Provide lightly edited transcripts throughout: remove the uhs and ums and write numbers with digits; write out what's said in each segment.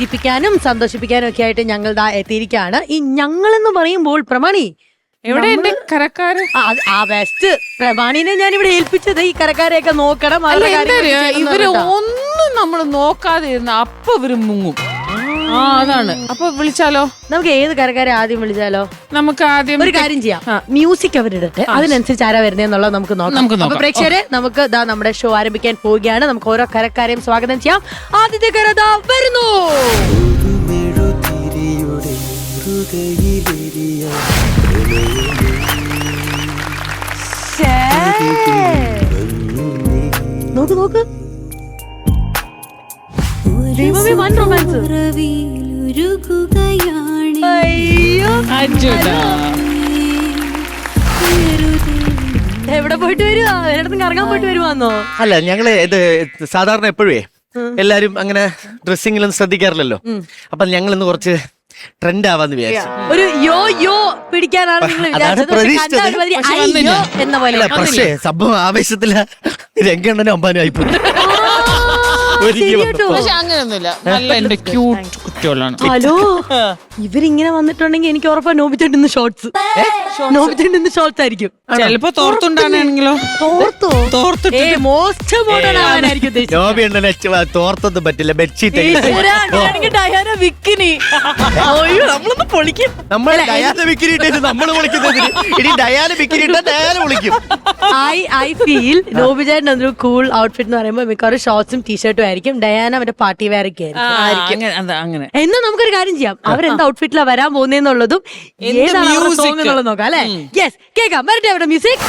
ചിരിപ്പിക്കാനും സന്തോഷിപ്പിക്കാനും ഒക്കെ ആയിട്ട് ഞങ്ങൾ എത്തിയിരിക്കുകയാണ്. ഈ ഞങ്ങളെന്ന് പറയുമ്പോൾ പ്രമാണി എവിടെ എന്റെ കരക്കാര്? ആ ബെസ്റ്റ് പ്രമാണിനെ ഞാൻ ഇവിടെ ഏൽപ്പിച്ചത് ഈ കരക്കാരെയൊക്കെ നോക്കണം. ഇവര് ഒന്നും നമ്മൾ നോക്കാതെ ഇരുന്ന അപ്പൊ ഇവര് മുങ്ങും. അതാണ്. അപ്പൊ വിളിച്ചാലോ? നമുക്ക് ഏത് കരക്കാരെ ആദ്യം വിളിച്ചാലോ? നമുക്ക് ആദ്യം ഒരു കാര്യം ചെയ്യാം, മ്യൂസിക് അവരിടട്ടെ, അതിനനുസരിച്ച് ആരാ വരുന്നതെന്നുള്ളത് നമുക്ക് നോക്കാം. അപ്പൊ പ്രേക്ഷകരെ, നമുക്ക് നമ്മുടെ ഷോ ആരംഭിക്കാൻ പോവുകയാണ്. നമുക്ക് ഓരോ കരക്കാരെയും സ്വാഗതം ചെയ്യാം. ആദ്യത്തെ കരത വരുന്നു. നോക്ക് നോക്ക്, ദൈവമേ, വൺ റൊമാൻസ്. എവിടെ പോയിട്ട് വരുവാ? എല്ലായിടത്തും കറങ്ങാൻ പോയിട്ട് വരുവാന്നോ? അല്ല, ഞങ്ങള് ഇത് സാധാരണ എപ്പോഴേ എല്ലാരും അങ്ങനെ ഡ്രസ്സിങ്ങിലൊന്നും ശ്രദ്ധിക്കാറില്ലല്ലോ. അപ്പൊ ഞങ്ങൾ ഇന്ന് കുറച്ച് ട്രെൻഡ് ആവാന്ന് വിചാരിച്ചു. ഒരു യോ യോ പിടിക്കാനാണ് നിങ്ങൾ എന്ന പോലെ. പക്ഷേ സംഭവം ആവേശത്തില രംഗണ്ണനും അമ്പാനും ആയിപ്പോയി. പക്ഷെ അങ്ങനെയൊന്നുമില്ല, നല്ല എന്റെ ക്യൂട്ട് കുട്ടികളാണ്. ഹലോ, ഇവരിങ്ങനെ വന്നിട്ടുണ്ടെങ്കിൽ എനിക്ക് ഉറപ്പാ നോബിച്ചേട്ടൻ ഷോർട്സ്, നോബിച്ചേട്ടൻ ഷോർട്സ് ആയിരിക്കും. ചിലപ്പോ തോർത്തുണ്ടാണെങ്കിലോ? Most modern ആവാനായിരിക്കും. തോർത്തൊന്നും പറ്റില്ല, ബെഡ്ഷീറ്റ്. ഡയാന വിക്കിനി നമ്മളൊന്ന് പൊളിക്കും. നമ്മള് ഡയാന വിക്കിനിട്ട് നമ്മള് വിളിക്കുന്നതിന് ഇനി ഡയാന വിക്കിനിട്ടാ ഡയാന വിളിക്കും. ഐ ഫീൽ നോബിചേട്ടൻ ഒരു കൂൾ ഔട്ട്ഫിറ്റ് എന്ന് പറയുമ്പോൾ മിക്കവാറും ഷോർട്സും ടീഷർട്ടും ആയിരിക്കും. ഡയാന മറ്റേ പാർട്ടി വെയർ ഒക്കെ ആയിരിക്കും. എന്നാ നമുക്കൊരു കാര്യം ചെയ്യാം, അവരെന്ത് ഔട്ട്ഫിറ്റിലാ വരാൻ പോകുന്നതെന്നുള്ളതും ഏതാണ് സോങ് എന്നുള്ളത് നോക്കാം അല്ലെ? യെസ്, കേൾക്കാം. വരട്ടെ അവിടെ മ്യൂസിക്.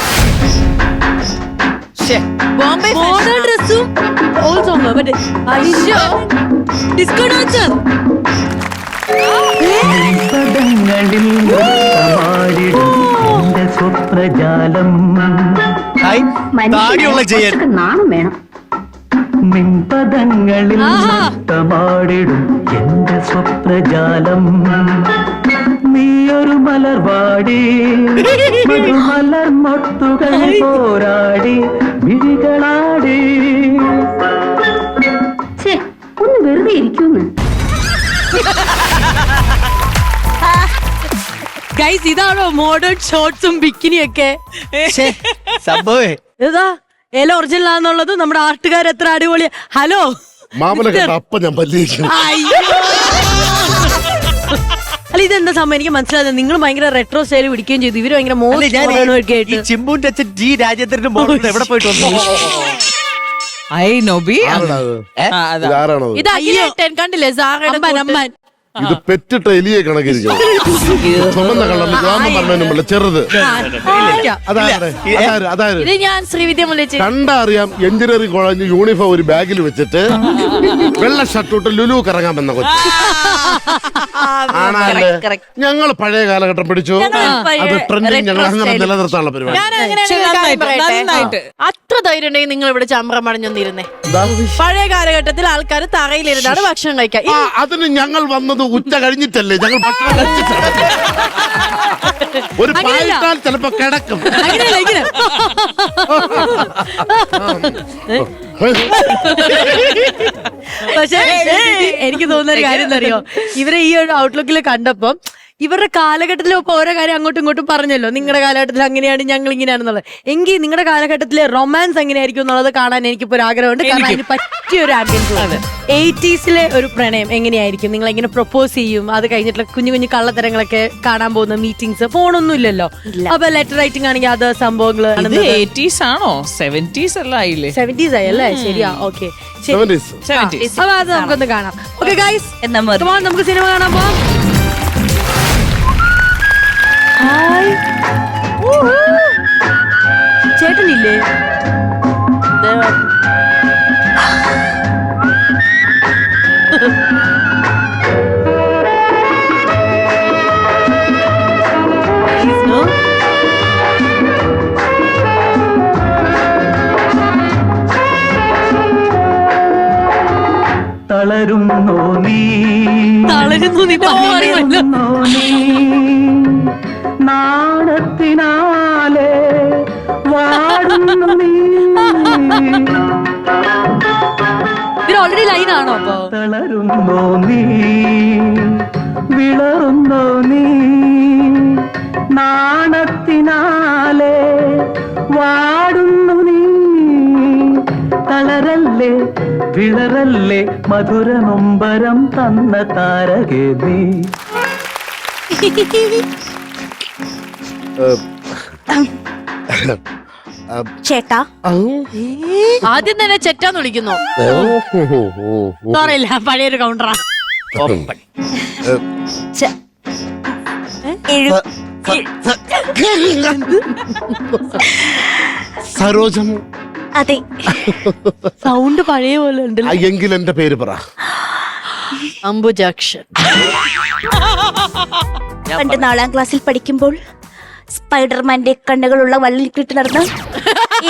ബോംബെ മോഡേൺ ഡ്രസ്സും ഓൾഡ് സോങ്, മറ്റേ ഡിസ്കോ ഡാൻസർ. നാണം വേണം. മിൻപദങ്ങളിൽ നൃത്തമാടിടും എന്റെ സ്വപ്നജാലം. നീയൊരു മലർവാടി, മലർ മൊട്ടുകൾ പോരാടി വിഴികളാടി. ഒന്ന് വെറുതെ ഇരിക്കുന്നു. ഗൈസ്, ഇതാണോ മോഡേൺ ഷോർട്സും ബിക്കിനിയൊക്കെ? സംഭവേ ഇതാ ഏല ഒറിജിനൽ ആണെന്നുള്ളത് നമ്മുടെ ആർട്ടുകാർ എത്ര അടിപൊളിയാ. ഹലോ അല്ല, ഇതെന്താ സംഭവം എനിക്ക് മനസ്സിലായത്? നിങ്ങൾ ഭയങ്കര റെട്രോ സ്റ്റൈൽ പിടിക്കുകയും ചെയ്തു, ഇവര് ഭയങ്കര ചിമ്പുന്റെ അച്ഛൻ ജി രാജേന്ദ്രന്റെ മോഡൽ എവിടെ പോയിട്ട് വന്നു? കണ്ടില്ലേ സാറേ? ഇത് പെറ്റിട്ട എലിയെ കണക്കിരിക്കും. ചുമന്ന കളറിൽ ഗ്രാമം പറഞ്ഞ ചെറുത്. ഇത് ഞാൻ ശ്രീവിദ്യ മുല്ലേച്ചി. കണ്ടാ അറിയാം, എഞ്ചിനീയറിംഗ് കോളേജ് യൂണിഫോം ഒരു ബാഗിൽ വെച്ചിട്ട് വെള്ള ഷർട്ട് ഇട്ട് ലുലു കറങ്ങാമെന്ന കൊച്ചു ആണല്ലേ. ഞങ്ങൾ പഴയ കാലഘട്ടം പിടിച്ചു. അത് ട്രെൻഡിങ് ഞങ്ങൾ അങ്ങനെ നിലനിർത്താനുള്ള പരിപാടി. അത്ര ധൈര്യം ഉണ്ടെങ്കിൽ നിങ്ങൾ ഇവിടെ ചമ്രം പടഞ്ഞൊന്നിരുന്നേ. പഴയ കാലഘട്ടത്തിൽ ആൾക്കാർ തറയിലിരുന്നാണ് ഭക്ഷണം കഴിക്കാൻ. അതിന് ഞങ്ങൾ വന്നത് ഉച്ച കഴിഞ്ഞിട്ടല്ലേ, ഞങ്ങൾ ഭക്ഷണം കഴിച്ചിട്ടാണ്. ഒരു പായിട്ടാൽ ചിലപ്പോ കിടക്കും. പക്ഷേ എനിക്ക് തോന്നുന്ന ഒരു കാര്യം എന്താ അറിയോ, ഇവരെ ഈ ഒരു ഔട്ട്ലുക്കിൽ കണ്ടപ്പം ഇവരുടെ കാലഘട്ടത്തിൽ ഓരോ കാര്യം അങ്ങോട്ടും ഇങ്ങോട്ടും പറഞ്ഞല്ലോ. നിങ്ങളുടെ കാലഘട്ടത്തിൽ അങ്ങനെയാണ്, ഞങ്ങൾ ഇങ്ങനെയാണെന്നുള്ളത്. എങ്കിൽ നിങ്ങളുടെ കാലഘട്ടത്തിലെ റൊമാൻസ് എങ്ങനെയായിരിക്കും എന്നുള്ളത് കാണാൻ എനിക്കിപ്പോ ഒരു ആഗ്രഹമുണ്ട്. കാരണം അതിന് പറ്റിയ ഒരു ആംബിയൻസ്. 80s ഒരു പ്രണയം എങ്ങനെയായിരിക്കും? നിങ്ങൾ എങ്ങനെ പ്രൊപ്പോസ് ചെയ്യും? അത് കഴിഞ്ഞിട്ടുള്ള കുഞ്ഞു കുഞ്ഞു കള്ളത്തരങ്ങളൊക്കെ കാണാൻ പോകുന്ന മീറ്റിംഗ്സ്. ഫോണൊന്നും ഇല്ലല്ലോ, അപ്പൊ ലെറ്റർ റൈറ്റിംഗ് ആണെങ്കിൽ അത് സംഭവങ്ങൾ. 80s ആണോ? 70s അല്ല ആയില്ലേ? 70s ആയി അല്ലേ? ശരിയാ, ഓക്കെ. അപ്പൊ അത് നമുക്കൊന്ന് കാണാം. ഓക്കെ ഗൈസ്, നമുക്ക് സിനിമ കാണാൻ പോവാം. ചേട്ടനില്ലേ? തളരുന്നോ നീ, നാണത്തിനാലെ വാടുന്നു നീ. ഇവര് ഓൾറെഡി ലൈനാണോ അപ്പൊ? തളരുന്നോ നീ, വിളറുന്നോ നീ, നാണത്തിനാലെ വാടുന്നു നീ, തളരല്ലേ വിളറല്ലേ മധുര നൊമ്പരം തന്ന താരകേ നീ. ചേട്ടാ ആദ്യം തന്നെ ചെറ്റാന്ന് വിളിക്കുന്നു. പറയില്ല, പഴയൊരു കൗണ്ടറാ. സരോജം. അതെ, സൗണ്ട് പഴയ പോലെ ഉണ്ട്. എങ്കിൽ എന്റെ പേര് പറ. അംബുജാക്ഷൻ. പണ്ട് 4ാം ക്ലാസ്സിൽ പഠിക്കുമ്പോൾ സ്പൈഡർമാന്റെ കണ്ണുകളുള്ള വള്ളിൽ കിട്ടി നടന്ന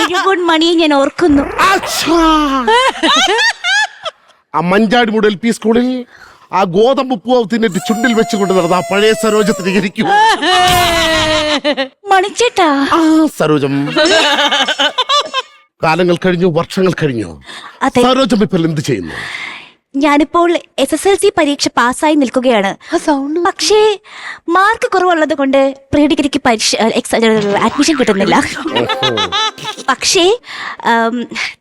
എഴുകോൺ മണിയെ ഞാൻ ഓർക്കുന്നു. ആ മഞ്ചാടിമൂട് LP സ്കൂളിൽ ആ ഗോതമ്പ് പൂവ് തിന്നിട്ട് ചുണ്ടിൽ വെച്ചുകൊണ്ട് നടന്ന ആ പഴയ സരോജത്തിന് ഇരിക്കും. മണിച്ചേട്ടാ. ആ സരോജം. കാലങ്ങൾ കഴിഞ്ഞു, വർഷങ്ങൾ കഴിഞ്ഞു. അതെ, സരോജം ഇപ്പോൾ എന്ത് ചെയ്യുന്നു? ഞാനിപ്പോൾ SSLC പരീക്ഷ പാസ്സായി നിൽക്കുകയാണ്. പക്ഷേ മാർക്ക് കുറവുള്ളത് കൊണ്ട് പ്രീ ഡിഗ്രിക്ക് അഡ്മിഷൻ കിട്ടുന്നില്ല. പക്ഷേ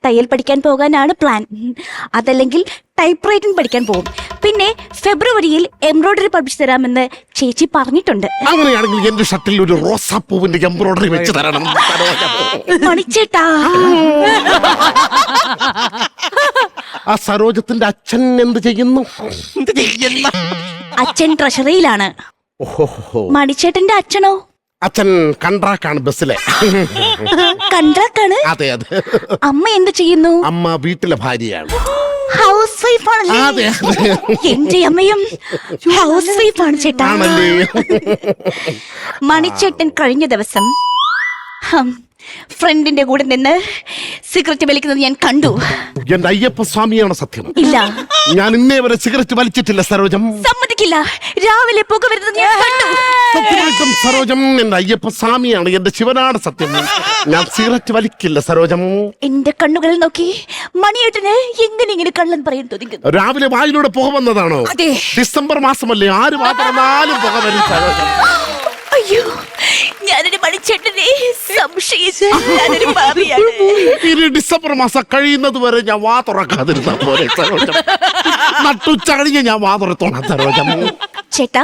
തയ്യൽ പഠിക്കാൻ പോകാനാണ് പ്ലാൻ. അതല്ലെങ്കിൽ ടൈപ്പ് റൈറ്റിംഗ് പഠിക്കാൻ പോകും. പിന്നെ ഫെബ്രുവരിയിൽ എംബ്രോയിഡറി പഠിപ്പിച്ചു തരാമെന്ന് ചേച്ചി പറഞ്ഞിട്ടുണ്ട്. അങ്ങനെയാണെങ്കിൽ എന്റെ ഷട്ടിൽ ഒരു റോസാപ്പൂവിന്റെ എംബ്രോയിഡറി വെച്ച് തരണം. മണിച്ചേട്ടാ. ആ സരോജത്തിന്റെ അച്ഛൻ എന്ത് ചെയ്യുന്നു? അച്ഛൻ ട്രഷറിയിലാണ്. മണിച്ചേട്ടന്റെ അച്ഛനോ? അച്ഛൻ കൺട്രാക്ടാണ്, ബസ്സിലെ. കൺട്രാക്ടാണ്? അതെ അതെ. അമ്മ എന്ത് ചെയ്യുന്നു? അമ്മ വീട്ടിലെ ഭാര്യയാണ്. ഹൗസ് വൈഫ് ആണല്ലേ? അതെ അതെ. എന്റെ അമ്മയും ഹൗസ് വൈഫ് ആണ് ചേട്ടാ. ആണല്ലേ? മണിച്ചേട്ടൻ കഴിഞ്ഞ ദിവസം ഫ്രണ്ടിന്റെ കൂടെ നിന്ന് സിഗരറ്റ് വലിക്കുന്നത് ഞാൻ കണ്ടു. എന്റെ അയ്യപ്പ സ്വാമിയാണ് സത്യം. ഇല്ല, ഞാൻ ഇന്നേ വരെ സിഗരറ്റ് വലിച്ചിട്ടില്ല സരോജം. സമ്മതിക്കില്ല. രാവിലെ പുക വരുന്നത് ഞാൻ കണ്ടു. സത്യമായിട്ടും സരോജം എന്റെ അയ്യപ്പ സ്വാമിയാണ്, എന്റെ ശിവനാണ് സത്യം. ഞാൻ സിഗരറ്റ് വലിക്കില്ല സരോജം. എന്റെ കണ്ണുകളിൽ നോക്കി മണിയേട്ടന് എങ്ങനെ ഇങ്ങനെ കള്ളൻ പറയാൻ തോന്നിക്കുന്നു? രാവിലെ വായിലൂടെ പുക വന്നതാണോ? അതെ. ഡിസംബർ മാസമല്ലേ, ആര് മാത്രം പുക വരും സരോജം. അയ്യോ, ഞാനൊരു മണിച്ചേട്ടനെ സംശയിച്ചു. ഞാനൊരു പാപിയാണ്. ഇനി ഡിസംബർ മാസം കഴിയുന്നത് വരെ ഞാൻ വാ തുറക്കാതിരുന്ന പോലെ സരോജം. നട്ടുച്ച കഴിഞ്ഞ് ഞാൻ വാ തുറത്തോളാം സരോജം. ചേട്ടാ,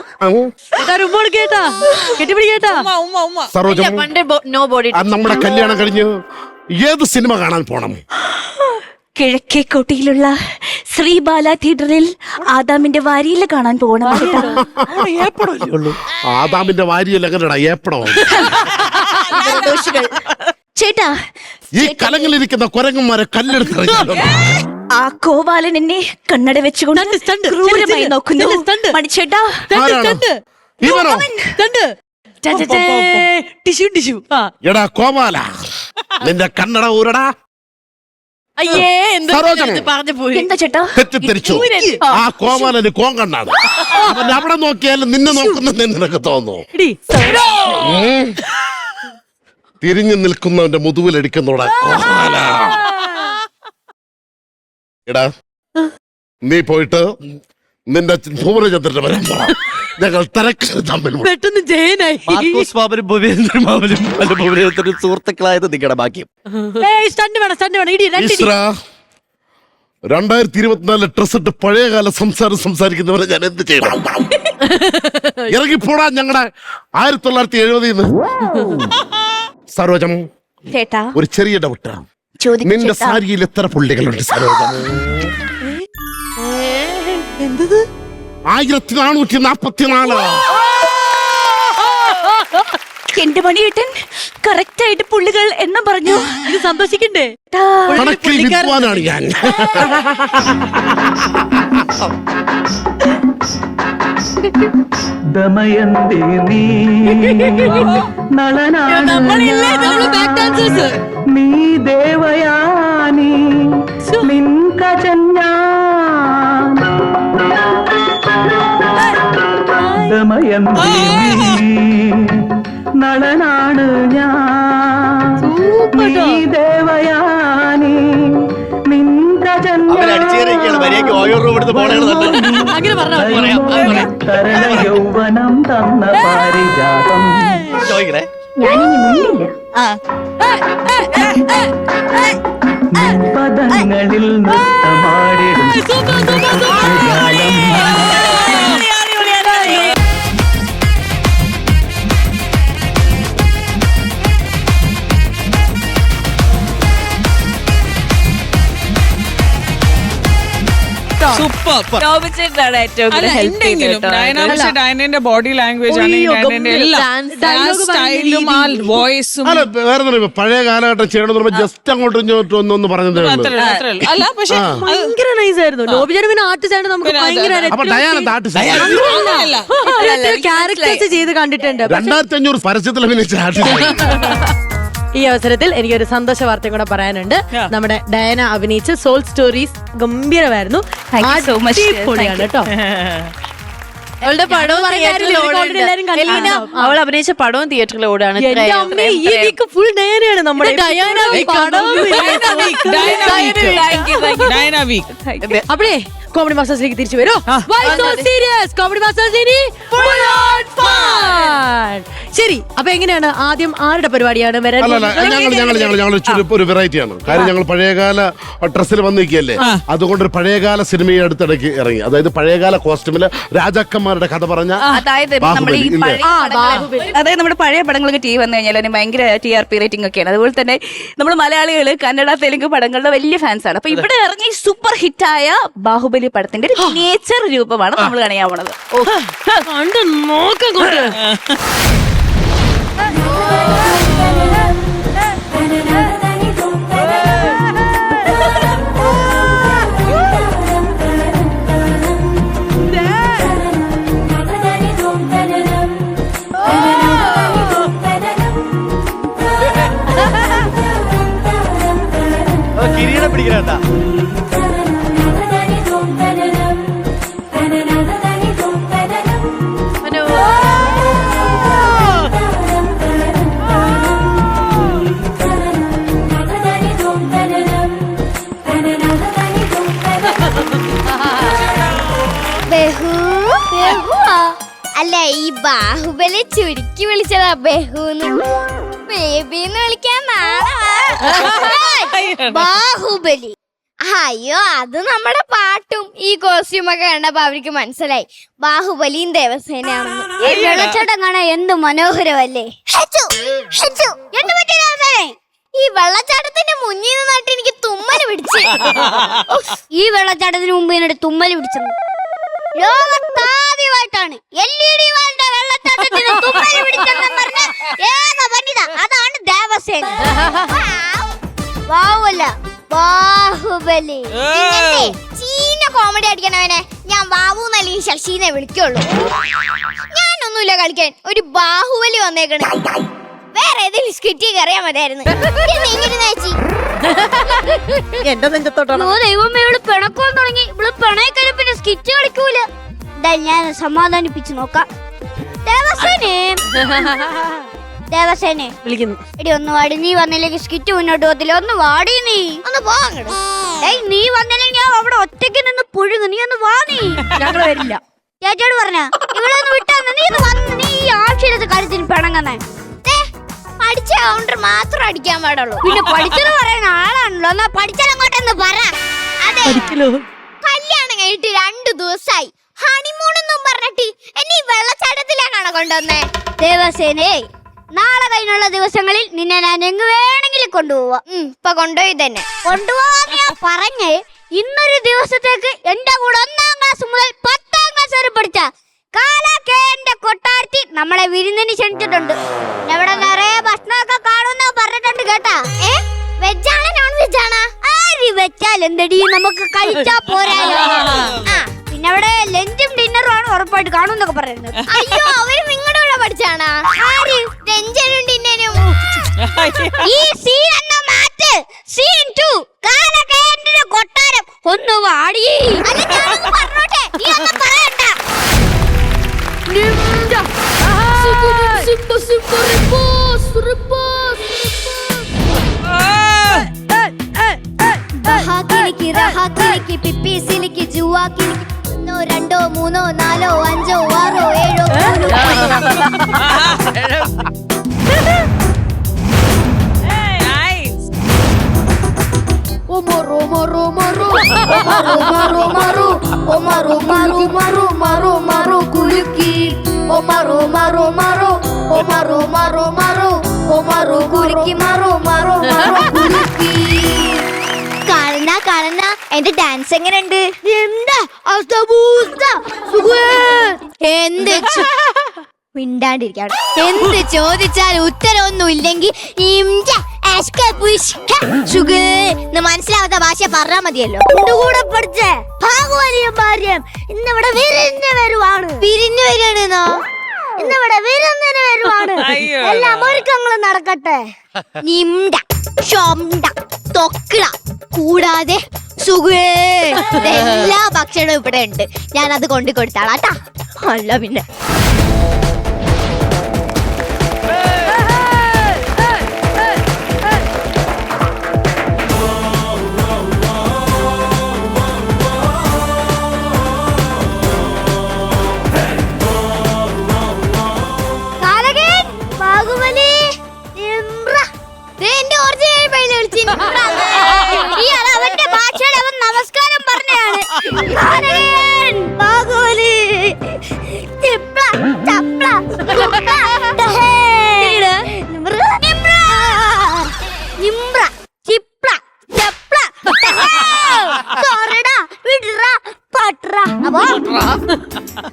കേട്ടാ കെട്ടിപ്പിടി കേട്ടാ. സരോജം, പണ്ട് നോ ബോഡി. നമ്മുടെ കല്യാണം കഴിഞ്ഞ് ഏത് സിനിമ കാണാൻ പോണം? കിഴക്കേക്കോട്ടയിലുള്ള ശ്രീബാല തിയേറ്ററിൽ ആദാമിന്റെ വാരിയില് കാണാൻ പോകണം ചേട്ടാ. ആദാമിന്റെ വാരിയല്ല, എങ്ങനെയാ ഏപ്പടോ? ദോഷികൾ. ചേട്ടാ, ഈ കലങ്ങളിരിക്കുന്ന കുരങ്ങന്മാരെ കല്ലെടുത്ത് ആ കോവാലൻ എന്നെ കണ്ണട വെച്ചുകൊണ്ട് ക്രൂരമായി നോക്കുന്നു. മണിച്ചേട്ടാ, ഇവനോ? ടിഷ്യൂ. എടാ കോമാല, നിന്റെ കണ്ണട ഊരടാ. അയ്യേ, സരോജം, പറഞ്ഞു പോയി. എന്താ ചേട്ടാ? തെറ്റിദ്ധരിച്ചു. ആ കോമാലന് കോങ്കണ്ണാണ്. അവൻ അവിടെ നോക്കിയാലും നിന്നെ നോക്കുന്ന നിനക്ക് തോന്നുന്നു. തിരിഞ്ഞു നിൽക്കുന്നവന്റെ മുതുവിലടിക്കുന്നോടാ കോമാല. എടാ, നീ പോയിട്ട് നിന്റെ ഭൂമനചന്ദ്രന്റെ വരാൻ പറ. ഞങ്ങൾ തിരക്ക് തമ്മിൽ പെട്ടെന്ന് ജയനായി. മാർക്കോസ് മാമനും ഭുവനേന്ദ്രൻ മാമനും അല്ല ഭുവനേന്ദ്രനും സുഹൃത്തുക്കളായത് നിങ്ങളുടെ ഭാഗ്യം. സ്റ്റണ്ട് വേണം. 2024 ഡ്രസ് ഇട്ട് പഴയകാല സംസാരിക്കുന്നവരെ ഞാൻ എന്ത് ചെയ്യണം? ഇറങ്ങിപ്പോടാ ഞങ്ങളുടെ 1970. സരോജം, ചേട്ടാ, ഒരു ചെറിയ ഡൗട്ട്. ചോദിക്ക് നിന്റെ ചേട്ടാ. സാരിയിൽ എത്ര പുള്ളികളുണ്ട് സരോജം? എന്തത്? 1444. എന്റെ മണിയേട്ടൻ കറക്റ്റ് ആയിട്ട് പുള്ളികൾ എണ്ണം പറഞ്ഞു. ഇത് സന്തോഷിക്കണ്ടേ? കണക്കിൽ വിദ്വാനാണ് ഞാൻ. ദമയന്തി നീ നളനാണ് നീ ദേവയാനി ലിംഗജന്യാൻ. ദമയന്തി നീ നളനാണ് ഞാൻ നീ ദേവയാനി ലിംഗജന്യാൻ. മര്യാദയ്ക്ക് ഓയോ റൂം എടുത്ത് പോണേണ് നല്ലത്. അങ്ങനെ പറഞ്ഞാ മതി. പറയാം, അത് പറയാം. തരണ യൗവനം തന്ന പാരിജാതം. ചോദിക്കണേ. ഞാനിനി മിണ്ടില്ല. പദങ്ങളിൽ നൃത്തമാടിടും സ്വപ്നജാലം. സൂപ്പർ. നോബിച്ചേട്ടനാണ് ഏറ്റവും അല്ല, കൂടുതൽ ഹെൽപ്പ് എന്തെങ്കിലും ഡയനയുടെ ബോഡി ലാംഗ്വേജ് ഒയ്യോ, ആണെങ്കിൽ എല്ലാം dance dialogue സ്റ്റൈലും ആ വോയിസും അല്ല വേറെ ഒന്നുമില്ല. പഴയ കാലഘട്ടം ചെയ്യണമെന്ന് പറയുമ്പോൾ ജസ്റ്റ് അങ്ങോട്ടും ഇങ്ങോട്ടും ഒന്ന് പറഞ്ഞതേ ഉള്ളൂ. അല്ല പക്ഷെ ഭയങ്കര നൈസ് ആയിരുന്നു. നോബിചാണ് പിന്നെ ആർട്ടിസ്റ്റ് നമുക്ക് ഭയങ്കര അപ്പൊ ഡയാന നാട്ടിൽ ക്യാരക്ടേഴ്സ് ചെയ്ത് കണ്ടിട്ടുണ്ട്. 2500 പരസ്യത്തിൽ അഭിനയിച്ച ആർട്ടിസ്റ്റ്. ഈ അവസരത്തിൽ എനിക്കൊരു സന്തോഷ വാർത്തയും കൂടെ പറയാനുണ്ട്. നമ്മുടെ ഡയന അഭിനയിച്ച സോൾ സ്റ്റോറീസ് ഗംഭീരമായിരുന്നു. Thank you so much. അടിപൊളിയാണ് കേട്ടോ. അവളുടെ പടവും അവൾ അഭിനയിച്ച പടവും തിയേറ്ററിൽ ഓടാണ്. എന്റെ അമ്മേ, ഈ വീക്ക് ഫുൾ ഡയനയാണ് നമ്മുടെ ഡയന അപ്പഴേ കോമഡി മാസ്റ്റേഴ്സിലേക്ക് തിരിച്ചു വരൂ. കോമഡി മാസ്റ്റേഴ്സ് ശരി, അപ്പൊ എങ്ങനെയാണ് ആദ്യം ആരുടെ പരിപാടിയാണ് വരാൻ? അല്ലല്ല ഞങ്ങൾ ഒരു വെറൈറ്റിയാണ്. കാര്യം ഞങ്ങൾ പഴയകാല ഡ്രസ്സിൽ വന്നിരിക്കുകയല്ലേ, അതുകൊണ്ട് ഒരു പഴയകാല സിനിമയെ അടുത്തിടയ്ക്ക് ഇറങ്ങി. അതായത് പഴയകാല കോസ്റ്റ്യൂമില് രാജാക്കന്മാരുടെ കഥ പറഞ്ഞ അതായത് നമ്മുടെ ഈ നമ്മുടെ പഴയ പടങ്ങളൊക്കെ ടി വി വന്നു കഴിഞ്ഞാൽ അതിന് ഭയങ്കര TRP റേറ്റിംഗ് ഒക്കെയാണ്. അതുപോലെ തന്നെ നമ്മൾ മലയാളികൾ കന്നഡ തെലുങ്ക് പടങ്ങളുടെ വലിയ ഫാൻസാണ്. അപ്പൊ ഇവിടെ ഇറങ്ങി സൂപ്പർ ഹിറ്റായ ബാഹുബലി പടത്തിന്റെ ഒരു നേച്ചർ രൂപമാണ് നമ്മൾ കാണാൻ പോണത്. കണ്ട് നോക്കാം. കിരീടം പിടിക്കണ അല്ല, ഈ ബാഹുബലി ചുരുക്കി വിളിച്ചതാ ബഹുന്ന്. ബേബിന്ന് വിളിക്കാൻ ബാഹുബലി. അയ്യോ, അത് നമ്മുടെ പാട്ടും ഈ കോസ്റ്റ്യൂമൊക്കെ കണ്ടപ്പോ അവർക്ക് മനസ്സിലായി ബാഹുബലിയും ദേവസേനയാണെന്ന്. ഈ വെള്ളച്ചാട്ടം കാണാൻ എന്ത് മനോഹരമല്ലേ. ഈ വെള്ളച്ചാട്ടത്തിന്റെ മുന്നിൽ നിന്നിട്ട് എനിക്ക് തുമ്മല് പിടിച്ച്. ഈ വെള്ളച്ചാട്ടത്തിന് മുമ്പ് എന്നോട് തുമ്മല് പിടിച്ചത് ലോകത്താദ്യമായിട്ടാണ്. LED വാലിന്റെ വെള്ളച്ചാട്ടത്തിന് തുമ്മല് പിടിച്ചെന്ന് പറഞ്ഞ ഏക വനിത അതാണ് ദേവസേന. വാവല്ല, ബാഹുബലി. ചീന കോമഡി അടിക്കണവനെ ഞാൻ ബാബു അല്ലെങ്കിൽ ശശിനെ വിളിക്കുള്ളൂ. ഞാനൊന്നുമില്ല കളിക്കാൻ. ഒരു ബാഹുബലി വന്നേക്കണേ. വേറെ ഏതെങ്കിലും സ്കിറ്റി കറിയാൻ മതിയായിരുന്നു. എന്റെ നെഞ്ചത്തോട്ടാണ്. ദൈവമേ, ഇവള് പിണക്കാൻ തുടങ്ങി. ഇവള് പിണയക്കഴിഞ്ഞ പിന്നെ സ്കിറ്റ് കളിക്കൂല. ഞാൻ സമാധാനിപ്പിച്ചു നോക്കാം. ദേവസേനെ വിളിക്കുന്നു. എടി ഒന്ന് വാടി. നീ വന്നില്ലെങ്കിൽ സ്കിറ്റ് മുന്നോട്ട് പോകത്തില്ല. ഒന്ന് വാടി. നീ ഒന്ന് പോങ്ങട്. നീ വന്നില്ലെങ്കിൽ ഞാൻ അവിടെ ഒറ്റയ്ക്ക് നിന്ന് പുഴുങ്ങു. നീ ഒന്ന് വാ. നീ ഞങ്ങൾ വരില്ല. ചേച്ചിയോട് പറഞ്ഞ ഇവിടെ ഒന്ന് വിട്ടാന്ന്. നീ ഒന്ന് വന്ന്. നീ ഈ ആഴ്ചയിലത്തെ കാര്യത്തിന് പിണങ്ങുന്നേ. പഠിച്ച കൗണ്ടർ മാത്രം അടിക്കാൻ പാടുള്ളൂ. പിന്നെ പഠിച്ചത് പറയുന്ന ആളാണല്ലോ. എന്നാ പഠിച്ചാൽ അങ്ങോട്ടെന്ന് പറ. അതെ, കല്യാണം കഴിഞ്ഞിട്ട് 2 ദിവസമായി. ഹണിമൂൺ എന്നും പറഞ്ഞിട്ട് എന്നെ ഈ വെള്ളച്ചാട്ടത്തിലാണോ കൊണ്ടുവന്നേ? ദേവസേനേ, നാളെ കഴിഞ്ഞുള്ള ദിവസങ്ങളിൽ നിന്നെ ഞാൻ എങ്ങ് വേണമെങ്കിലും കൊണ്ടുപോവാ. ഇപ്പൊ കൊണ്ടുപോയി തന്നെ. കൊണ്ടുപോവാന്ന് ഞാൻ പറഞ്ഞേ. ഇന്നൊരു ദിവസത്തേക്ക് എന്റെ കൂടെ 1ാം ക്ലാസ് മുതൽ 10ാം ക്ലാസ് വരെ പഠിച്ച കാലാക്കേന്റെ കൊട്ടാരത്തിൽ നമ്മളെ വിരുന്നിന് ക്ഷണിച്ചിട്ടുണ്ട്. ഇവിടെ നിറയെ ഭക്ഷണമൊക്കെ കാണുന്ന പറഞ്ഞിട്ടുണ്ട് കേട്ടാ. വെജാണ് നോൺ വെജാണ്? ആര് വെച്ചാൽ എന്തടി, നമുക്ക് കഴിച്ചാ പോരാലോ. പിന്നെ അവിടെ ലഞ്ചും ഡിന്നറും ആണ് ഉറപ്പായിട്ട് കാണുന്നൊക്കെ പറയുന്നത്. അയ്യോ, അവര് നിങ്ങളുടെ കൂടെ പഠിച്ചാണാ? ആര് ലഞ്ചും ഡിന്നറും? ഈ സീൻ എന്ന മാറ്റ്. സീൻ 2 കാലാക്കേന്റെ കൊട്ടാരം. ഒന്ന് വാടി. പറഞ്ഞോട്ടെ, നീ ഒന്നും പറയണ്ട. വാക്കിൽ 1 2 3 4 5 6 7 Omaru maru maru Omaru maru maru Omaru maru maru maru maru kuliki Omaru maru maru Omaru maru maru Omaru kuliki maru maru maru kuliki കാണ എന്റെ ഡാൻസ് എങ്ങനെയുണ്ട്? എന്താ എന്ത് മിണ്ടാണ്ടിരിക്കാണ്. എന്ത് ചോദിച്ചാൽ ഉത്തരവൊന്നും ഇല്ലെങ്കിൽ മനസ്സിലാവാത്ത ഭാഷ പറഞ്ഞാ മതിയല്ലോ. കൂടെ പഠിച്ചേ ഭാഗവലിയും ഭാര്യം ഇന്നിവിടെ വിരുന്ന് വരുവാണ്. വിരുന്ന് വരികയാണെന്നോ? ഇന്നിവിടെ വിരുന്നിന് വരുവാണ്. എല്ലാ ഒരുക്കങ്ങളും നടക്കട്ടെ. നിംഡ ഷോംഡ തൊക്കിള കൂടാതെ എല്ലാ ഭക്ഷണവും ഇവിടെ ഉണ്ട്. ഞാൻ അത് കൊണ്ടു കൊടുത്താളാട്ടാ. അല്ല പിന്നെ നമസ്കാരം പറഞ്ഞാണ്.